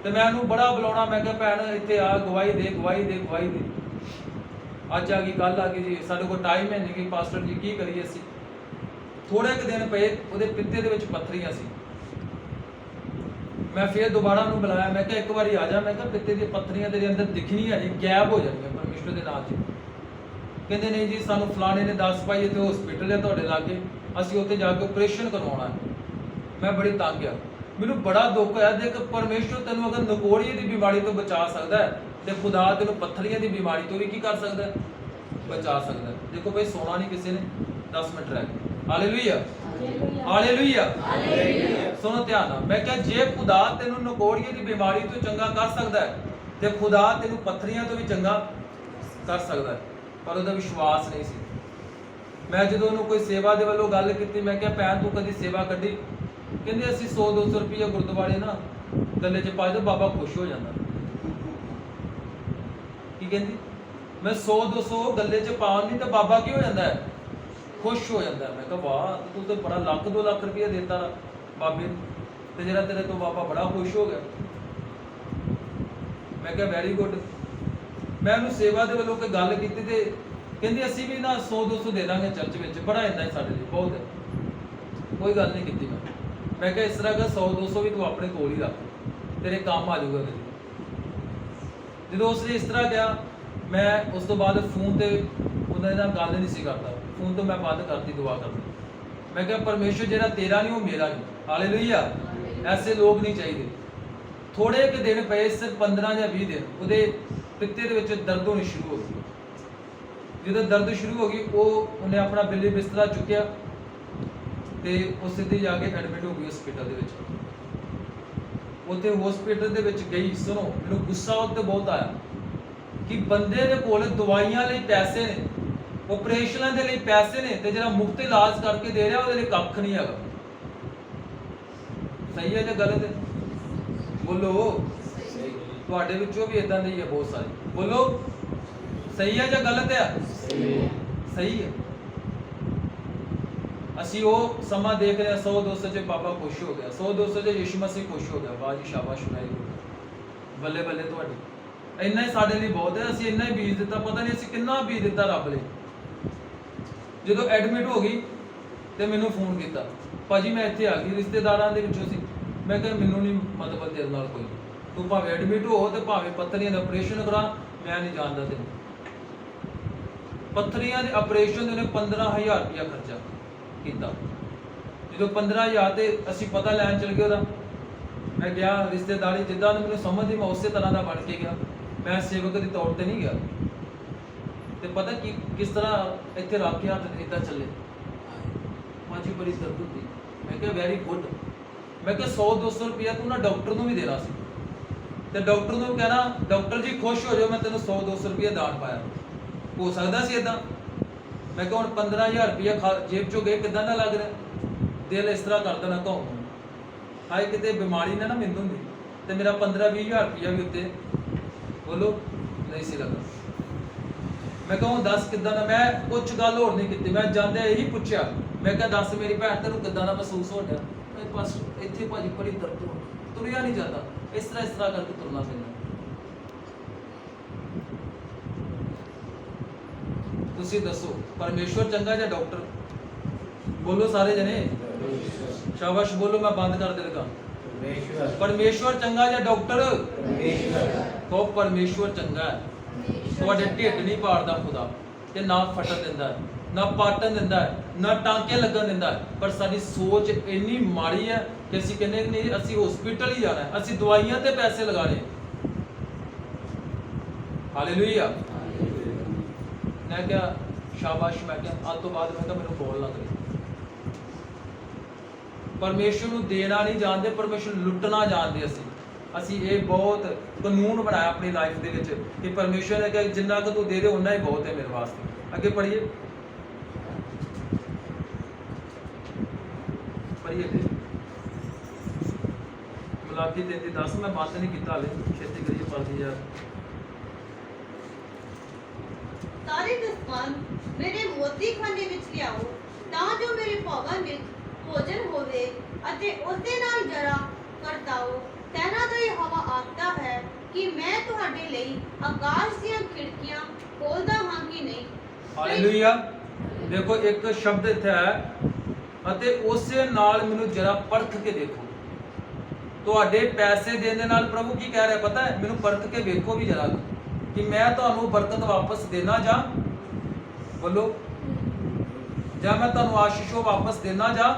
ਤੇ ਮੈਂ ਉਹਨੂੰ ਬੜਾ ਬੁਲਾਉਣਾ, ਮੈਂ ਕਿਹਾ ਭੈਣ ਇੱਥੇ ਆ, ਗਵਾਹੀ ਦੇ। ਅੱਜ ਆ ਗਈ, ਕੱਲ ਆ ਗਈ ਜੀ, ਸਾਡੇ ਕੋਲ ਟਾਈਮ ਹੈ ਨਹੀਂ ਕਿ ਪਾਸਟਰ ਜੀ ਕੀ ਕਰੀਏ। ਅਸੀਂ ਥੋੜੇ ਕੁ ਦਿਨ ਪਏ, ਉਹਦੇ ਪਿੱਤੇ ਦੇ ਵਿੱਚ ਪੱਥਰੀਆਂ ਸੀ। ਮੈਂ ਫਿਰ ਦੁਬਾਰਾ ਉਹਨੂੰ ਬੁਲਾਇਆ, ਮੈਂ ਕਿਹਾ ਇੱਕ ਵਾਰੀ ਆ ਜਾ, ਮੈਂ ਕਿਹਾ ਪਿੱਤੇ ਦੀਆਂ ਪੱਥਰੀਆਂ ਤੇਰੇ ਅੰਦਰ ਦਿਖਣੀਆਂ ਨਹੀਂ, ਗਾਇਬ ਹੋ ਜਾਣੀਆਂ ਪਰਮੇਸ਼ਵਰ ਦੇ ਨਾਮ 'ਚ। ਕਹਿੰਦੇ ਨਹੀਂ ਜੀ ਸਾਨੂੰ ਫਲਾਣੇ ਨੇ ਦੱਸ ਪਾਈ ਇੱਥੇ ਹਸਪੀਟਲ ਹੈ ਤੁਹਾਡੇ ਲਾਗੇ, ਅਸੀਂ ਉੱਥੇ ਜਾ ਕੇ ਆਪਰੇਸ਼ਨ ਕਰਵਾਉਣਾ ਹੈ। ਮੈਂ ਬੜੀ ਤੰਗ ਆ, ਮੈਨੂੰ ਬੜਾ ਦੁੱਖ ਹੋਇਆ। ਦੇਖ ਪਰਮੇਸ਼ਵਰ ਤੈਨੂੰ ਅਗਰ ਨਕੋੜੀਏ ਦੀ ਬਿਮਾਰੀ ਤੋਂ ਬਚਾ ਸਕਦਾ ਹੈ ਤੇ ਖੁਦਾ ਤੈਨੂੰ ਪੱਥਰੀਆਂ ਦੀ ਬਿਮਾਰੀ ਤੋਂ ਵੀ ਕੀ ਕਰ ਸਕਦਾ ਹੈ? ਬਚਾ ਸਕਦਾ ਹੈ। ਦੇਖੋ ਭਾਈ ਸੋਣਾ ਨਹੀਂ ਕਿਸੇ ਨੇ, 10 ਮਿੰਟ ਰਹਿ ਗਏ। ਹਾਲੇਲੂਇਆ, ਹਾਲੇਲੂਇਆ, ਸੁਣੋ ਧਿਆਨ ਨਾਲ। ਮੈਂ ਕਿਹਾ ਜੇ ਖੁਦਾ ਤੈਨੂੰ ਨਕੋੜੀਏ ਦੀ ਬਿਮਾਰੀ ਤੋਂ ਚੰਗਾ ਕਰ ਸਕਦਾ ਹੈ ਤੇ ਖੁਦਾ ਤੈਨੂੰ ਪੱਥਰੀਆਂ ਤੋਂ ਵੀ ਚੰਗਾ ਕਰ ਸਕਦਾ ਹੈ। ਪਰ ਉਹਦਾ ਵਿਸ਼ਵਾਸ ਨਹੀਂ ਸੀ। ਮੈਂ ਜਦੋਂ ਉਹਨੂੰ ਕੋਈ ਸੇਵਾ ਦੇ ਵੱਲੋਂ ਗੱਲ ਕੀਤੀ, ਮੈਂ ਕਿਹਾ ਭੈਣ ਤੂੰ ਕਦੀ ਸੇਵਾ ਕੱਢੀ? ਕਹਿੰਦੇ ਅਸੀਂ 100-200 ਰੁਪਏ ਗੁਰਦੁਆਰੇ ਨਾ ਗੱਲੇ 'ਚ ਪਾ ਦਿਓ, ਬਾਬਾ ਖੁਸ਼ ਹੋ ਜਾਂਦਾ। ਕੀ ਕਹਿੰਦੀ? ਮੈਂ 100-200 ਗੱਲੇ 'ਚ ਪਾਉਣ ਨਹੀਂ ਤਾਂ ਬਾਬਾ ਕੀ ਹੋ ਜਾਂਦਾ ਹੈ? ਖੁਸ਼ ਹੋ ਜਾਂਦਾ। ਮੈਂ ਕਿਹਾ ਵਾਹ, ਤੂੰ ਤਾਂ ਬੜਾ 1-2 ਲੱਖ ਰੁਪਏ ਦੇਤਾ ਬਾਬੇ ਨੂੰ ਤੇ ਜਿਹੜਾ ਤੇਰੇ ਤੋਂ ਬਾਬਾ ਬੜਾ ਖੁਸ਼ ਹੋ ਗਿਆ। ਮੈਂ ਕਿਹਾ ਵੈਰੀ ਗੁੱਡ। ਮੈਂ ਉਹਨੂੰ ਸੇਵਾ ਦੇ ਵੱਲੋਂ ਕੋਈ ਗੱਲ ਕੀਤੀ ਤੇ ਕਹਿੰਦੀ ਅਸੀਂ ਵੀ ਨਾ 100-200 ਦੇ ਦਾਂਗੇ ਚਰਚ ਵਿੱਚ, ਬੜਾ ਇੰਨਾ ਹੀ ਸਾਡੇ ਲਈ ਬਹੁਤ ਹੈ। ਕੋਈ ਗੱਲ ਨਹੀਂ ਕੀਤੀ ਮੈਂ ਕਿਹਾ ਇਸ ਤਰ੍ਹਾਂ ਕਰ 100-200 ਵੀ ਤੂੰ ਆਪਣੇ ਕੋਲ ਹੀ ਰੱਖ, ਤੇਰੇ ਕੰਮ ਆ ਜਾਊਗਾ ਕਦੇ। ਜਦੋਂ ਉਸਨੇ ਇਸ ਤਰ੍ਹਾਂ ਕਿਹਾ, ਮੈਂ ਉਸ ਤੋਂ ਬਾਅਦ ਫੋਨ ਤੇ ਉਹਨਾਂ ਨਾਲ ਗੱਲ ਨਹੀਂ ਸੀ ਕਰਦਾ। ਫੋਨ ਤੋਂ ਮੈਂ ਬੰਦ ਕਰਤੀ ਦੁਆ ਕਰਨੀ। ਮੈਂ ਕਿਹਾ ਪਰਮੇਸ਼ਵਰ ਜਿਹੜਾ ਤੇਰਾ ਨਹੀਂ ਉਹ ਮੇਰਾ ਨਹੀਂ। ਹਾਲੇਲੂਇਆ, ਐਸੇ ਲੋਕ ਨਹੀਂ ਚਾਹੀਦੇ। ਥੋੜੇ ਕੁ ਦਿਨ ਪਏ, ਸਿਰਫ 15 ਜਾਂ 20 ਦਿਨ, ਉਹਦੇ ਪਿੱਤੇ ਦੇ ਵਿੱਚ ਦਰਦ ਹੋਣੀ ਸ਼ੁਰੂ ਹੋ ਗਈ। ਜਦੋਂ ਦਰਦ ਸ਼ੁਰੂ ਹੋ ਗਈ, ਉਹਨੇ ਆਪਣਾ ਬਿੱਲੀ ਬਿਸਤਰਾ ਚੁੱਕਿਆ ਤੇ ਉਹ ਸਿੱਧੀ ਜਾ ਕੇ ਐਡਮਿਟ ਹੋ ਗਈ ਹਸਪੀਟਲ ਦੇ ਵਿੱਚ। ਉੱਥੇ ਹਸਪੀਟਲ ਦੇ ਵਿੱਚ ਗਈ। ਸੁਣੋ, ਮੈਨੂੰ ਗੁੱਸਾ ਉੱਤੇ ਬਹੁਤ ਆਇਆ ਕਿ ਬੰਦੇ ਦੇ ਕੋਲ ਦਵਾਈਆਂ ਲਈ ਪੈਸੇ ਨੇ, ਆਪਰੇਸ਼ਨਾਂ ਦੇ ਲਈ ਪੈਸੇ ਨੇ, ਤੇ ਜਿਹੜਾ ਮੁਫਤ ਇਲਾਜ ਕਰਕੇ ਦੇ ਰਿਹਾ ਉਹਦੇ ਲਈ ਕੱਖ ਨਹੀਂ ਹੈਗਾ। ਸਹੀ ਹੈ ਜਾਂ ਗਲਤ ਹੈ? ਬੋਲੋ। ਤੁਹਾਡੇ ਵਿੱਚੋਂ ਵੀ ਇਦਾਂ ਦੇ ਹੀ ਹੈ ਬਹੁਤ ਸਾਰੇ। ਬੋਲੋ, ਸਹੀ ਹੈ ਜਾਂ ਗਲਤ ਹੈ? ਸਹੀ ਹੈ। ਅਸੀਂ ਉਹ ਸਮਾਂ ਦੇਖ ਰਹੇ ਹਾਂ 100-200 ਚ ਬਾਬਾ ਖੁਸ਼ ਹੋ ਗਿਆ, 100-200 ਚ ਯਿਸੂ ਮਸੀਹ ਖੁਸ਼ ਹੋ ਗਿਆ। ਵਾਹ ਜੀ, ਸ਼ਾਬਾਸ਼, ਬੱਲੇ ਬੱਲੇ ਤੁਹਾਡੀ। ਇੰਨਾ ਹੀ ਸਾਡੇ ਲਈ ਬਹੁਤ ਹੈ। ਅਸੀਂ ਇੰਨਾ ਹੀ ਬੀਜ ਦਿੱਤਾ, ਪਤਾ ਨਹੀਂ ਅਸੀਂ ਕਿੰਨਾ ਬੀਜ ਦਿੱਤਾ ਰੱਬ ਲਈ। ਜਦੋਂ ਐਡਮਿਟ ਹੋ ਗਈ ਤੇ ਮੈਨੂੰ ਫੋਨ ਕੀਤਾ, ਭਾਜੀ ਮੈਂ ਇੱਥੇ ਆ ਗਈ, ਰਿਸ਼ਤੇਦਾਰਾਂ ਦੇ ਵਿੱਚੋਂ ਸੀ। ਮੈਂ ਕਿਹਾ ਮੈਨੂੰ ਨਹੀਂ ਮਤਲਬ ਤੇਰੇ ਨਾਲ ਕੋਈ, ਤੂੰ ਭਾਵੇਂ ਐਡਮਿਟ ਹੋ ਤੇ ਭਾਵੇਂ ਪੱਥਰੀਆਂ ਦਾ ਆਪਰੇਸ਼ਨ ਕਰਾ, ਮੈਂ ਨਹੀਂ ਜਾਣਦਾ ਤੈਨੂੰ। ਪੱਥਰੀਆਂ ਦੇ ਆਪਰੇਸ਼ਨ ਦੇ ਉਹਨੇ 15,000 ਰੁਪਇਆ ਖਰਚਾ ਕੀਤਾ। ਜਦੋਂ 15,000 ਤੇ ਅਸੀਂ ਪਤਾ ਲੈਣ ਚਲ ਗਏ ਉਹਦਾ, ਮੈਂ ਗਿਆ ਰਿਸ਼ਤੇਦਾਰੀ ਜਿੱਦਾਂ ਮੈਨੂੰ ਸਮਝਦੀ ਮੈਂ ਉਸੇ ਤਰ੍ਹਾਂ ਦਾ ਬਣ ਕੇ ਗਿਆ। ਮੈਂ ਸੇਵਕ ਦੇ ਤੌਰ ਤੇ ਨਹੀਂ ਗਿਆ। ਤੇ ਪਤਾ ਕੀ ਕਿਸ ਤਰ੍ਹਾਂ ਇੱਥੇ ਰੱਖ ਕੇ ਹੱਥ ਇਦਾਂ ਚੱਲੇ, ਮਾਜੀ ਬੜੀ ਦਰਦ ਹੁੰਦੀ। ਮੈਂ ਕਿਹਾ ਵੈਰੀ ਗੁੱਡ। ਮੈਂ ਕਿਹਾ 100-200 ਰੁਪਇਆ ਤੂੰ ਨਾ ਡਾਕਟਰ ਨੂੰ ਵੀ ਦੇਣਾ ਸੀ ਤੇ ਡਾਕਟਰ ਨੂੰ ਕਹਿਣਾ ਡਾਕਟਰ ਜੀ ਖੁਸ਼ ਹੋ ਜਾਓ ਮੈਂ ਤੈਨੂੰ 100-200 ਰੁਪਇਆ ਦਾਨ ਪਾਇਆ। ਹੋ ਸਕਦਾ ਸੀ ਇਦਾਂ? ਮੈਂ ਕਿਹਾ ਹੁਣ 15,000 ਰੁਪਇਆ ਜੇਬ ਚੋਂ ਗਏ, ਕਿੱਦਾਂ ਦਾ ਲੱਗ ਰਿਹਾ? ਦਿਲ ਇਸ ਤਰ੍ਹਾਂ ਕਰ ਦੇਣਾ ਘਾਉ ਨੂੰ, ਹਾਏ ਕਿਤੇ ਬਿਮਾਰੀ ਨਾ ਮੈਨੂੰ ਹੁੰਦੀ ਤੇ ਮੇਰਾ 15-20,000 ਰੁਪਇਆ ਵੀ ਉੱਤੇ ਬੋਲੋ ਨਹੀਂ ਸੀ ਲੱਗਾ। ਮੈਂ ਕਿਹਾ ਹੁਣ ਦੱਸ ਕਿੱਦਾਂ ਦਾ? ਮੈਂ ਕੁਝ ਗੱਲ ਹੋਰ ਨਹੀਂ ਕੀਤੀ, ਮੈਂ ਜਾਂਦਿਆਂ ਇਹੀ ਪੁੱਛਿਆ, ਮੈਂ ਕਿਹਾ ਦੱਸ ਮੇਰੀ ਭੈਣ ਤੈਨੂੰ ਕਿੱਦਾਂ ਦਾ ਮਹਿਸੂਸ ਹੋ ਰਿਹਾ? ਬਸ ਇੱਥੇ ਭਾਜੀ ਬੜੀ ਦਰਦ ਹੋ, ਤੁਰਿਆ ਨਹੀਂ ਜਾਂਦਾ, ਇਸ ਤਰ੍ਹਾਂ ਕਰਕੇ ਤੁਰਨਾ ਪੈਂਦਾ। ਤੁਸੀਂ ਦੱਸੋ ਪਰਮੇਸ਼ਵਰ ਚੰਗਾ ਜਾਂ ਡਾਕਟਰ? ਬੋਲੋ ਸਾਰੇ ਜਣੇ, ਸ਼ਾਬਾਸ਼ ਬੋਲੋ। ਮੈਂ ਬੰਦ ਕਰ ਦੇ ਲਗਾ। ਪਰਮੇਸ਼ਵਰ ਚੰਗਾ ਜਾਂ ਡਾਕਟਰ? ਕਹੋ ਪਰਮੇਸ਼ਵਰ ਚੰਗਾ ਹੈ। ਤੁਹਾਡੇ ਢਿੱਡ ਨਹੀਂ ਪਾੜਦਾ ਖੁਦਾ, ਤੇ ਨਾ ਫਟਣ ਦਿੰਦਾ ਹੈ, ਨਾ ਪਾਟਣ ਦਿੰਦਾ ਹੈ, ਨਾ ਟਾਂਕੇ ਲੱਗਣ ਦਿੰਦਾ ਹੈ। ਪਰ ਸਾਡੀ ਸੋਚ ਇੰਨੀ ਮਾੜੀ ਹੈ ਕਿ ਅਸੀਂ ਕਹਿੰਦੇ ਨਹੀਂ ਅਸੀਂ ਹਸਪੀਟਲ ਹੀ ਜਾਣਾ ਹੈ, ਅਸੀਂ ਦਵਾਈਆਂ ਤੇ ਪੈਸੇ ਲਗਾਣੇ। ਹਾਲੇਲੂਇਆ। ਮੈਂ ਕਿਹਾ ਸ਼ਾਬਾਸ਼। ਮੈਂ ਕਿਹਾ ਅੱਜ ਤੋਂ ਬਾਅਦ ਮੈਂ ਕਿਹਾ ਮੈਨੂੰ ਬੋਲ ਲੱਗ ਰਹੀ। ਪਰਮੇਸ਼ਵਰ ਨੂੰ ਦੇਣਾ ਨਹੀਂ ਜਾਣਦੇ, ਪਰਮੇਸ਼ਵਰ ਲੁੱਟਣਾ ਜਾਣਦੇ। ਅਸੀਂ ਇਹ ਬਹੁਤ ਕਾਨੂੰਨ ਬਣਾਇਆ ਆਪਣੀ ਲਾਈਫ ਦੇ ਵਿੱਚ ਕਿ ਪਰਮੇਸ਼ਵਰ ਨੇ ਕਿਹਾ ਜਿੰਨਾ ਕੁ ਤੂੰ ਦੇ ਦੇ ਉਨਾ ਹੀ ਬਹੁਤ ਹੈ ਮੇਰੇ ਵਾਸਤੇ। ਅੱਗੇ ਪੜ੍ਹੀਏ ਮਲਾਕੀ 3:10। ਮੈਂ ਬੰਦ ਨਹੀਂ ਕੀਤਾ ਹਾਲੇ, ਛੇਤੀ ਕਰੀਏ ਪੜ੍ਹਦੀ ਯਾਰ। ਸਾਰੇ ਦਸਵੰਧ ਮੇਰੇ ਮੋਤੀ ਖਾਨੇ ਵਿੱਚ ਲਿਆਓ ਤਾਂ ਜੋ ਮੇਰੇ ਭਵਨ ਵਿੱਚ ਭੋਜਨ ਹੋਵੇ ਅਤੇ ਉਸਦੇ ਨਾਲ ਜਰਾ ਵਰਤਾਓ। ਸੈਨਾ ਦਾ ਯਹੋਵਾ ਆਖਦਾ ਹੈ ਕਿ ਮੈਂ ਤੁਹਾਡੇ ਲਈ ਆਕਾਸ਼ ਦੀਆਂ ਖਿੜਕੀਆਂ ਖੋਲਦਾ ਹਾਂ ਕਿ ਨਹੀਂ। ਹਾਲੇਲੂਇਆ। ਦੇਖੋ ਇੱਕ ਸ਼ਬਦ ਇੱਥੇ ਹੈ ਅਤੇ ਉਸੇ ਨਾਲ ਮੈਨੂੰ ਜਰਾ ਪਰਖ ਕੇ ਦੇਖੋ। ਤੁਹਾਡੇ ਪੈਸੇ ਦੇਣ ਦੇ ਨਾਲ ਪ੍ਰਭੂ ਕੀ ਕਹਿ ਰਿਹਾ ਪਤਾ ਹੈ? ਮੈਨੂੰ ਪਰਖ ਕੇ ਵੇਖੋ ਵੀ ਜਰਾ ਕਿ ਮੈਂ ਤੁਹਾਨੂੰ ਬਰਕਤ ਵਾਪਸ ਦੇਣਾ ਜਾਂ बोलो, ਜਾਂ ਮੈਂ ਤੁਹਾਨੂੰ ਆਸ਼ੀਸ਼ ਉਹ ਵਾਪਸ ਦੇਣਾ ਜਾਂ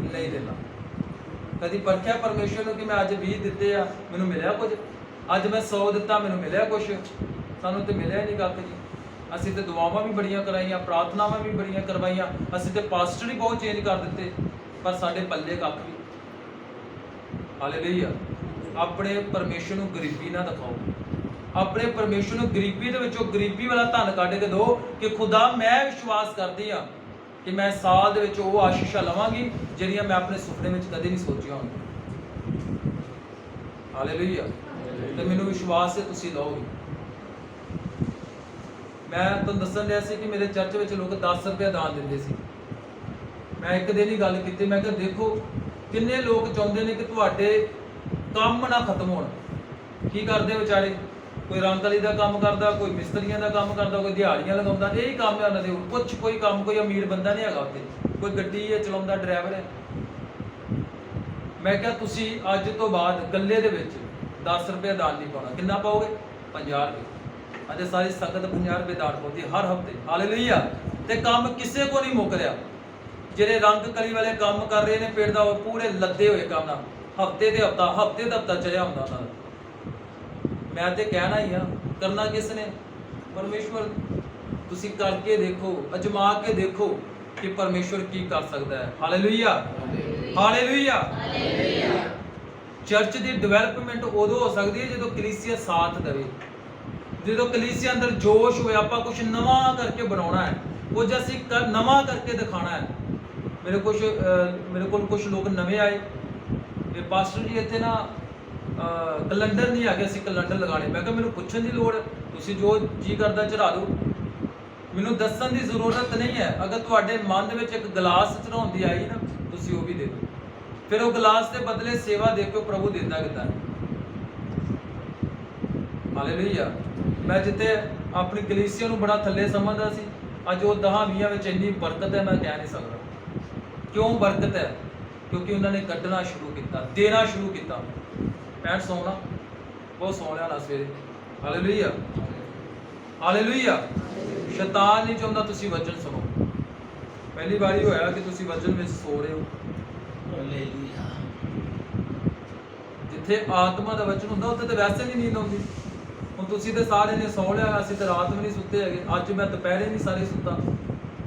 ਨਹੀਂ ਦੇਣਾ। ਕਦੀ ਪਰਖਿਆ ਪਰਮੇਸ਼ਰ ਨੂੰ ਕਿ ਮੈਂ ਅੱਜ 20 ਦਿੱਤੇ ਆ ਮੈਨੂੰ ਮਿਲਿਆ ਕੁਝ, ਅੱਜ ਮੈਂ 100 ਦਿੱਤਾ ਮੈਨੂੰ ਮਿਲਿਆ ਕੁਝ? ਸਾਨੂੰ ਤੇ ਮਿਲਿਆ ਨਹੀਂ ਕੱਖ ਜੀ। ਅਸੀਂ ਤੇ ਦੁਆਵਾਂ ਵੀ ਬੜੀਆਂ ਕਰਾਈਆਂ, ਪ੍ਰਾਰਥਨਾਵਾਂ ਵੀ ਬੜੀਆਂ ਕਰਵਾਈਆਂ, ਅਸੀਂ ਤੇ ਪਾਸਟਰ ਹੀ ਬਹੁਤ ਚੇਂਜ ਕਰ ਦਿੱਤੇ, ਪਰ ਸਾਡੇ ਪੱਲੇ ਕੱਖ ਵੀ। ਹਾਲੇਲੂਇਆ। ਆਪਣੇ ਪਰਮੇਸ਼ਰ ਨੂੰ ਗਰੀਬੀ ਨਾ ਦਿਖਾਓ, ਆਪਣੇ ਪਰਮੇਸ਼ਰ ਨੂੰ ਗਰੀਬੀ ਦੇ ਵਿੱਚੋਂ ਗਰੀਬੀ ਵਾਲਾ ਧਨ ਕੱਢ ਕੇ ਦਿਓ ਕਿ ਖੁਦਾ ਮੈਂ ਵਿਸ਼ਵਾਸ ਕਰਦੀ ਆ ਕਿ ਮੈਂ ਸਾਲ ਦੇ ਵਿੱਚ ਉਹ ਆਸ਼ੀਸ਼ਾਂ ਲਵਾਂਗੀ ਜਿਹੜੀਆਂ ਮੈਂ ਆਪਣੇ ਸੁਪਨੇ ਵਿੱਚ ਕਦੇ ਨਹੀਂ ਸੋਚੀਆਂ ਹੋਣ। ਹਾਲੇਲੂਇਆ। ਤੇ ਮੈਨੂੰ ਵਿਸ਼ਵਾਸ ਹੈ ਤੁਸੀਂ ਲਓਗੇ। ਮੈਂ ਤੁਹਾਨੂੰ ਦੱਸਣ ਲਿਆ ਸੀ ਕਿ ਮੇਰੇ ਚਰਚ ਵਿੱਚ ਲੋਕ 10 ਰੁਪਏ ਦਾਨ ਦਿੰਦੇ ਸੀ। ਮੈਂ ਇੱਕ ਦਿਨ ਹੀ ਗੱਲ ਕੀਤੀ, ਮੈਂ ਕਿਹਾ ਦੇਖੋ ਕਿੰਨੇ ਲੋਕ ਚਾਹੁੰਦੇ ਨੇ ਕਿ ਤੁਹਾਡੇ ਕੰਮ ਨਾ ਖਤਮ ਹੋਣ। ਕੀ ਕਰਦੇ ਵਿਚਾਰੇ? ਕੋਈ ਰੰਗ ਵਾਲੀ ਦਾ ਕੰਮ ਕਰਦਾ, ਕੋਈ ਮਿਸਤਰੀਆਂ ਦਾ ਕੰਮ ਕਰਦਾ, ਕੋਈ ਦਿਹਾੜੀਆਂ ਲਗਾਉਂਦਾ, ਇਹੀ ਕੰਮ ਹੈ ਉਹਨਾਂ ਦੇ। ਕੁਛ ਕੋਈ ਕੰਮ, ਕੋਈ ਅਮੀਰ ਬੰਦਾ ਨਹੀਂ ਹੈਗਾ ਉੱਥੇ, ਕੋਈ ਗੱਡੀ ਹੈ ਚਲਾਉਂਦਾ, ਡਰਾਈਵਰ ਹੈ। ਮੈਂ ਕਿਹਾ ਤੁਸੀਂ ਅੱਜ ਤੋਂ ਬਾਅਦ ਗੱਲੇ ਦੇ ਵਿੱਚ 10 ਰੁਪਏ ਦਾਨ ਨਹੀਂ ਪਾਉਣਾ। ਕਿੰਨਾ ਪਾਓਗੇ? 50 ਰੁਪਏ। ਅੱਜ ਸਾਰੀ ਸੰਗਤ 50 ਰੁਪਏ ਦਾਨ ਪਾਉਂਦੀ ਹਰ ਹਫਤੇ। ਹਾਲੇਲੂਇਆ। ਤੇ ਕੰਮ ਕਿਸੇ ਕੋ ਨਹੀਂ ਮੁੱਕ ਰਿਹਾ। ਜਿਹੜੇ ਰੰਗ ਕਲੀ ਵਾਲੇ ਕੰਮ ਕਰ ਰਹੇ ਨੇ ਪਿੰਡ ਦਾ, ਉਹ ਪੂਰੇ ਲੱਦੇ ਹੋਏ ਕੰਮ ਨਾਲ, ਹਫਤੇ ਤੇ ਹਫਤਾ ਚੜਿਆ ਹੁੰਦਾ ਉਹਨਾਂ ਦਾ। ਮੈਂ ਤੇ ਕਹਿਣਾ ਹੀ ਆ, ਕਰਨਾ ਕਿਸ ਨੇ? ਪਰਮੇਸ਼ਵਰ। ਤੁਸੀਂ ਕਰਕੇ ਦੇਖੋ, ਅਜਮਾ ਕੇ ਦੇਖੋ ਕਿ ਪਰਮੇਸ਼ਵਰ ਕੀ ਕਰ ਸਕਦਾ ਹੈ। Hallelujah, hallelujah. ਚਰਚ ਦੀ ਡਿਵੈਲਪਮੈਂਟ ਉਦੋਂ ਹੋ ਸਕਦੀ ਹੈ ਜਦੋਂ ਕਲੀਸਿਆ ਸਾਥ ਦੇਵੇ, ਜਦੋਂ ਕਲੀਸਿਆ ਅੰਦਰ ਜੋਸ਼ ਹੋਏ। ਆਪਾਂ ਕੁਝ ਨਵਾਂ ਕਰਕੇ ਬਣਾਉਣਾ ਹੈ, ਕੁਝ ਅਸੀਂ ਨਵਾਂ ਕਰਕੇ ਦਿਖਾਣਾ ਹੈ। ਮੇਰੇ ਕੋਲ ਕੁਝ ਲੋਕ ਨਵੇਂ ਆਏ ਤੇ ਪਾਸਟਰ ਜੀ ਇੱਥੇ ਨਾ ਕੈਲੰਡਰ ਨਹੀਂ ਆ ਗਿਆ, ਅਸੀਂ ਕੈਲੰਡਰ ਲਗਾਣੇ। ਮੈਂ ਕਿਹਾ ਮੈਨੂੰ ਪੁੱਛਣ ਦੀ ਲੋੜ, ਤੁਸੀਂ ਜੋ ਜੀ ਕਰਦਾ ਚੜਾ ਦਿਓ, ਮੈਨੂੰ ਦੱਸਣ ਦੀ ਜ਼ਰੂਰਤ ਨਹੀਂ ਹੈ। ਅਗਰ ਤੁਹਾਡੇ ਮਨ ਦੇ ਵਿੱਚ ਇੱਕ ਗਲਾਸ ਚੜਾਉਣ ਦੀ ਆਈ ਨਾ, ਤੁਸੀਂ ਉਹ ਵੀ ਦੇ ਦਿਓ। ਫਿਰ ਉਹ ਗਲਾਸ ਦੇ ਬਦਲੇ ਸੇਵਾ ਦੇਖੋ ਪ੍ਰਭੂ ਦਿੰਦਾ ਕਿੱਦਾਂ। ਹਾਲੇਲੂਇਆ। ਮੈਂ ਜਿੱਥੇ ਆਪਣੀ ਕਲੀਸਿਆ ਨੂੰ ਬੜਾ ਥੱਲੇ ਸਮਝਦਾ ਸੀ, ਅੱਜ ਉਹ 10-20 ਵਿੱਚ ਇੰਨੀ ਬਰਕਤ ਹੈ ਮੈਂ ਕਹਿ ਨਹੀਂ ਸਕਦਾ। ਕਿਉਂ ਬਰਕਤ ਹੈ? ਕਿਉਂਕਿ ਉਹਨਾਂ ਨੇ ਕੱਢਣਾ ਸ਼ੁਰੂ ਕੀਤਾ, ਦੇਣਾ ਸ਼ੁਰੂ ਕੀਤਾ। ਪੈਂਟ ਸੌਣਾ ਬਹੁਤ ਸੌ ਲਿਆ ਨਾ ਸਵੇਰੇ। Hallelujah, hallelujah. ਸ਼ੈਤਾਨ ਨਹੀਂ ਚਾਹੁੰਦਾ ਤੁਸੀਂ ਵਚਨ ਸੁਣੋ। ਪਹਿਲੀ ਵਾਰੀ ਹੋਇਆ ਕਿ ਤੁਸੀਂ ਵਚਨ ਵਿੱਚ ਸੋ ਰਹੇ ਹੋ। ਹਾਲੇਲੂਇਆ। ਜਿੱਥੇ ਆਤਮਾ ਦਾ ਵਚਨ ਹੁੰਦਾ ਉੱਥੇ ਤਾਂ ਵੈਸੇ ਨਹੀਂ ਨੀਂਦ ਆਉਂਦੀ। ਹੁਣ ਤੁਸੀਂ ਤੇ ਸਾਰੇ ਨੇ ਸੌ ਲਿਆ, ਅਸੀਂ ਤਾਂ ਰਾਤ ਵੀ ਨਹੀਂ ਸੁੱਤੇ ਹੈਗੇ। ਅੱਜ ਮੈਂ ਦੁਪਹਿਰੇ ਨਹੀਂ ਸਾਰੇ ਸੁੱਤਾ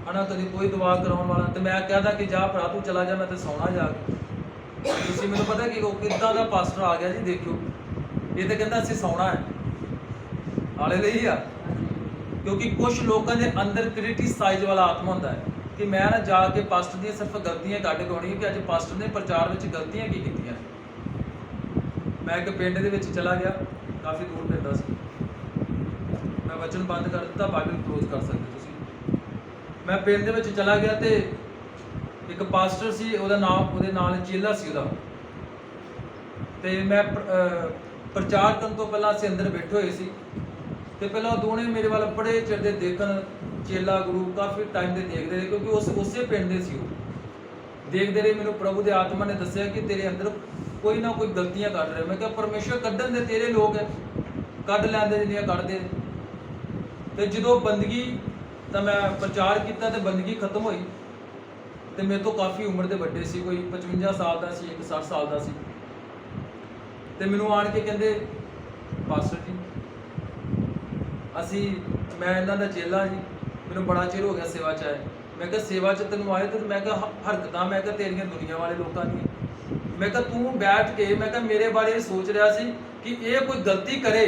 ਹਨਾ, ਕਦੀ ਕੋਈ ਦੁਆ ਕਰਾਉਣ ਵਾਲਾ। ਤੇ ਮੈਂ ਕਹਿੰਦਾ ਕਿ ਜਾ ਭਰਾ ਤੂੰ ਚਲਾ ਜਾ, ਮੈਂ ਤੇ ਸੌਣਾ ਜਾ ਕੇ। ਤੁਸੀਂ ਮੈਨੂੰ ਪਤਾ ਕਿ ਉਹ ਕਿੱਦਾਂ ਦਾ ਪਾਸਟਰ ਆ ਗਿਆ ਜੀ, ਦੇਖਿਓ। ਇਹ ਤਾਂ ਕਹਿੰਦਾ ਅਸੀਂ ਸੌਣਾ ਹੈ। ਹਾਲੇਲੂਇਆ। ਕਿਉਂਕਿ ਕੁਝ ਲੋਕਾਂ ਦੇ ਅੰਦਰ ਕ੍ਰਿਟਿਸਾਈਜ਼ ਵਾਲਾ ਆਤਮਾ ਹੁੰਦਾ ਹੈ ਕਿ ਮੈਂ ਨਾ ਜਾ ਕੇ ਪਾਸਟਰ ਦੀਆਂ ਸਿਰਫ ਗਲਤੀਆਂ ਕੱਢ ਕੇ ਆਉਣੀਆਂ ਕਿ ਅੱਜ ਪਾਸਟਰ ਨੇ ਪ੍ਰਚਾਰ ਵਿੱਚ ਗਲਤੀਆਂ ਕੀ ਕੀਤੀਆਂ। ਮੈਂ ਇੱਕ ਪਿੰਡ ਦੇ ਵਿੱਚ ਚਲਾ ਗਿਆ, ਕਾਫੀ ਦੂਰ ਪੈਂਦਾ ਸੀ। ਮੈਂ ਵਚਨ ਬੰਦ ਕਰ ਦਿੱਤਾ, ਬਾਈਬਲ ਕਲੋਜ਼ ਕਰ ਸਕਦੇ ਤੁਸੀਂ। ਮੈਂ ਪਿੰਡ ਦੇ ਵਿੱਚ ਚਲਾ ਗਿਆ ਤੇ ਇੱਕ ਪਾਸਟਰ ਸੀ, ਉਹਦੇ ਨਾਲ ਚੇਲਾ ਸੀ ਉਹਦਾ। ਤੇ ਮੈਂ ਪ੍ਰਚਾਰ ਕਰਨ ਤੋਂ ਪਹਿਲਾਂ ਅਸੀਂ ਅੰਦਰ ਬੈਠੇ ਹੋਏ ਸੀ ਤੇ ਪਹਿਲਾਂ ਉਹ ਦੋਨੇ ਮੇਰੇ ਵੱਲ ਬੜੇ ਚਿਰ ਦੇ ਦੇਖਣ, ਚੇਲਾ ਗੁਰੂ ਕਾਫੀ ਟਾਈਮ ਦੇ ਦੇਖਦੇ ਰਹੇ ਕਿਉਂਕਿ ਉਸੇ ਪਿੰਡ ਦੇ ਸੀ ਉਹ। ਦੇਖਦੇ ਰਹੇ। ਮੈਨੂੰ ਪ੍ਰਭੂ ਦੇ ਆਤਮਾ ਨੇ ਦੱਸਿਆ ਕਿ ਤੇਰੇ ਅੰਦਰ ਕੋਈ ਨਾ ਕੋਈ ਗਲਤੀਆਂ ਕੱਢ ਰਿਹਾ। ਮੈਂ ਕਿਹਾ ਪਰਮੇਸ਼ਵਰ ਕੱਢਣ ਦੇ ਤੇਰੇ ਲੋਕ ਹੈ, ਕੱਢ ਲੈਂਦੇ ਜਿੰਨੀਆਂ ਕੱਢਦੇ। ਤੇ ਜਦੋਂ ਬੰਦਗੀ ਤਾਂ ਮੈਂ ਪ੍ਰਚਾਰ ਕੀਤਾ ਤੇ ਬੰਦਗੀ ਖਤਮ ਹੋਈ ਤੇ ਮੇਰੇ ਤੋਂ ਕਾਫੀ ਉਮਰ ਦੇ ਵੱਡੇ ਸੀ, ਕੋਈ 55 ਸਾਲ ਦਾ ਸੀ, ਇੱਕ 60 ਸਾਲ ਦਾ ਸੀ। ਤੇ ਮੈਨੂੰ ਆਣ ਕੇ ਕਹਿੰਦੇ ਪਾਸਟਰ ਜੀ ਮੈਂ ਇਹਨਾਂ ਦਾ ਚੇਲਾ ਜੀ, ਮੈਨੂੰ ਬੜਾ ਚਿਰ ਹੋ ਗਿਆ ਸੇਵਾ 'ਚ ਆਏ। ਮੈਂ ਕਿਹਾ ਸੇਵਾ 'ਚ ਤੈਨੂੰ ਆਏ ਤੇ ਮੈਂ ਕਿਹਾ ਹਰਕਤਾਂ ਮੈਂ ਕਿਹਾ ਤੇਰੀਆਂ ਦੁਨੀਆ ਵਾਲੇ ਲੋਕਾਂ ਦੀਆਂ। ਮੈਂ ਕਿਹਾ ਤੂੰ ਬੈਠ ਕੇ ਮੈਂ ਕਿਹਾ ਮੇਰੇ ਬਾਰੇ ਇਹ ਸੋਚ ਰਿਹਾ ਸੀ ਕਿ ਇਹ ਕੋਈ ਗਲਤੀ ਕਰੇ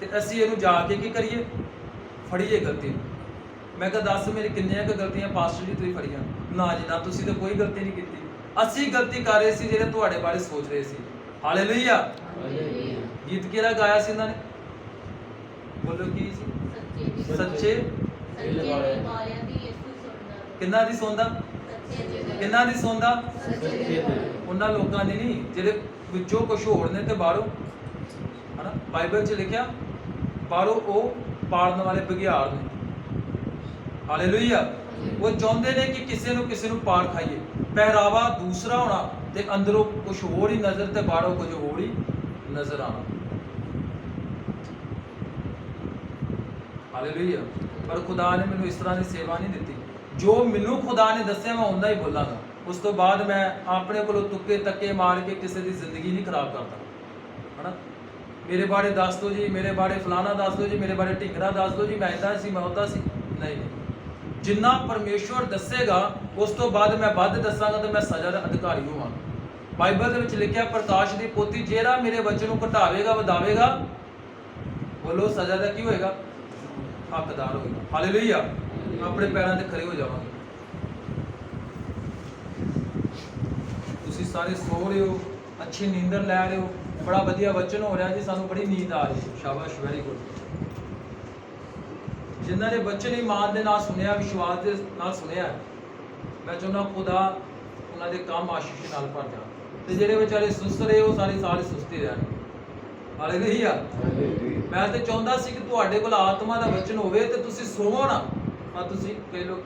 ਤੇ ਅਸੀਂ ਇਹਨੂੰ ਜਾ ਕੇ ਕੀ ਕਰੀਏ, ਫੜੀਏ ਗਲਤੀ ਨੂੰ। ਮੈਂ ਕਿਹਾ ਦੱਸ ਮੇਰੇ ਕਿੰਨੀਆਂ ਕੁ ਗਲਤੀਆਂ ਪਾਸਟਰ ਜੀ ਤੁਸੀਂ ਫੜੀਆਂ? ਨਾ ਜੀ ਨਾ, ਤੁਸੀਂ ਤਾਂ ਕੋਈ ਗਲਤੀ ਨਹੀਂ ਕੀਤੀ। ਅਸੀਂ ਗਲਤੀ ਕਰ ਰਹੇ ਸੀ ਜਿਹੜੇ ਤੁਹਾਡੇ ਬਾਰੇ ਸੋਚ ਰਹੇ ਸੀ। ਹਾਲੇਲੂਇਆ। ਗੀਤ ਕਿਹੜਾ ਗਾਇਆ ਸੀ ਇਹਨਾਂ ਨੇ? ਬੋਲੋ ਕੀ ਸੀ? ਸੱਚੇ ਵਾਲਿਆਂ ਦੀ ਯਿਸੂ ਸੁਣਦਾ। ਕਿੰਨਾ ਦੀ ਸੁਣਦਾ? ਕਿੰਨਾ ਦੀ ਸੁਣਦਾ? ਉਹਨਾਂ ਲੋਕਾਂ ਦੀ ਨਹੀਂ ਜਿਹੜੇ ਵਿੱਚੋਂ ਕੁਝ ਹੋਰ ਨੇ ਤੇ ਬਾਹਰੋਂ ਹਨਾ। ਬਾਈਬਲ 'ਚ ਲਿਖਿਆ ਬਾਹਰੋਂ ਉਹ ਪਾੜਨ ਵਾਲੇ ਬਘਿਆੜ ਨੇ। ਹਾਲੇਲੂਇਆ। ਉਹ ਚਾਹੁੰਦੇ ਨੇ ਕਿ ਕਿਸੇ ਨੂੰ ਪਾੜ ਖਾਈਏ। ਪਹਿਰਾਵਾ ਦੂਸਰਾ ਹੋਣਾ ਤੇ ਅੰਦਰੋਂ ਕੁਝ ਹੋਰ ਹੀ ਨਜ਼ਰ ਤੇ ਬਾਹਰੋਂ ਕੁਝ ਹੋਰ ਹੀ ਨਜ਼ਰ ਆਉਣਾ। ਹਾਲੇਲੂਇਆ। ਪਰ ਖੁਦਾ ਨੇ ਮੈਨੂੰ ਇਸ ਤਰ੍ਹਾਂ ਦੀ ਸੇਵਾ ਨਹੀਂ ਦਿੱਤੀ। ਜੋ ਮੈਨੂੰ ਖੁਦਾ ਨੇ ਦੱਸਿਆ ਮੈਂ ਉਹਨਾਂ ਹੀ ਬੋਲਾਂਗਾ। ਉਸ ਤੋਂ ਬਾਅਦ ਮੈਂ ਆਪਣੇ ਕੋਲੋਂ ਤੁੱਕੇ ਤੱਕੇ ਮਾਰ ਕੇ ਕਿਸੇ ਦੀ ਜ਼ਿੰਦਗੀ ਨਹੀਂ ਖਰਾਬ ਕਰਦਾ ਹਨਾ। ਮੇਰੇ ਬਾਰੇ ਦੱਸ ਦਿਓ ਜੀ, ਮੇਰੇ ਬਾਰੇ ਫਲਾਣਾ ਦੱਸ ਦਿਓ ਜੀ, ਮੇਰੇ ਬਾਰੇ ਢਿੰਗਰਾ ਦੱਸ ਦਿਓ ਜੀ, ਮੈਂ ਇੱਦਾਂ ਸੀ ਮੈਂ ਉੱਦਾਂ ਸੀ। ਨਹੀਂ, ਜਿੰਨਾ ਪਰਮੇਸ਼ਵਰ ਦੱਸੇਗਾ ਉਸ ਤੋਂ ਬਾਅਦ ਮੈਂ ਵੱਧ ਦੱਸਾਂਗਾ ਤੇ ਮੈਂ ਸਜ਼ਾ ਦਾ ਅਧਿਕਾਰੀ ਹੋਵਾਂਗਾ। ਬਾਈਬਲ ਦੇ ਵਿੱਚ ਲਿਖਿਆ ਪ੍ਰਕਾਸ਼ ਦੀ ਪੋਥੀ, ਜਿਹੜਾ ਮੇਰੇ ਬੱਚੇ ਨੂੰ ਘਟਾਵੇਗਾ ਵਧਾਵੇਗਾ, ਬੋਲੋ ਸਜ਼ਾ ਦਾ ਕੀ ਹੋਏਗਾ? ਹੱਕਦਾਰ ਹੋਏਗਾ। ਹਾਲੇਲੂਇਆ। ਆਪਣੇ ਪੈਰਾਂ ਤੇ ਖੜੇ ਹੋ ਜਾਵਾਂਗੇ। ਤੁਸੀਂ ਸਾਰੇ ਸੋ ਰਹੇ ਹੋ, ਅੱਛੀ ਨੀਂਦਰ ਲੈ ਰਹੇ ਹੋ, ਬੜਾ ਵਧੀਆ ਵਚਨ ਹੋ ਰਿਹਾ ਜੀ, ਸਾਨੂੰ ਬੜੀ ਨੀਂਦ ਆ ਰਹੀ ਹੈ। ਸ਼ਾਬਾਸ਼, ਵੈਰੀ ਗੁੱਡ। ਜਿਨ੍ਹਾਂ ਨੇ ਵਚਨ ਇਮਾਨ ਦੇ ਨਾਲ ਸੁਣਿਆ, ਵਿਸ਼ਵਾਸ ਦੇ ਨਾਲ ਸੁਣਿਆ, ਮੈਂ ਚਾਹੁੰਦਾ ਖੁਦਾ ਉਹਨਾਂ ਦੇ ਕੰਮ ਆਸ਼ੀਸ਼ ਨਾਲ ਭਰ ਜਾ। ਤੇ ਜਿਹੜੇ ਵਿਚਾਰੇ ਸੁਸਤ ਰਹੇ ਉਹ ਸਾਰੇ ਸਾਲ ਸੁਸਤੀ ਰਹਿਣ। ਹਾਲੇਲੂਇਆ। ਮੈਂ ਤੇ ਚਾਹੁੰਦਾ ਸੀ ਕਿ ਤੁਹਾਡੇ ਕੋਲ ਆਤਮਾ ਦਾ ਵਚਨ ਹੋਵੇ ਤੇ ਤੁਸੀਂ ਸੋਵੋ ਨਾ, ਪਰ ਤੁਸੀਂ ਕਈ ਲੋਕ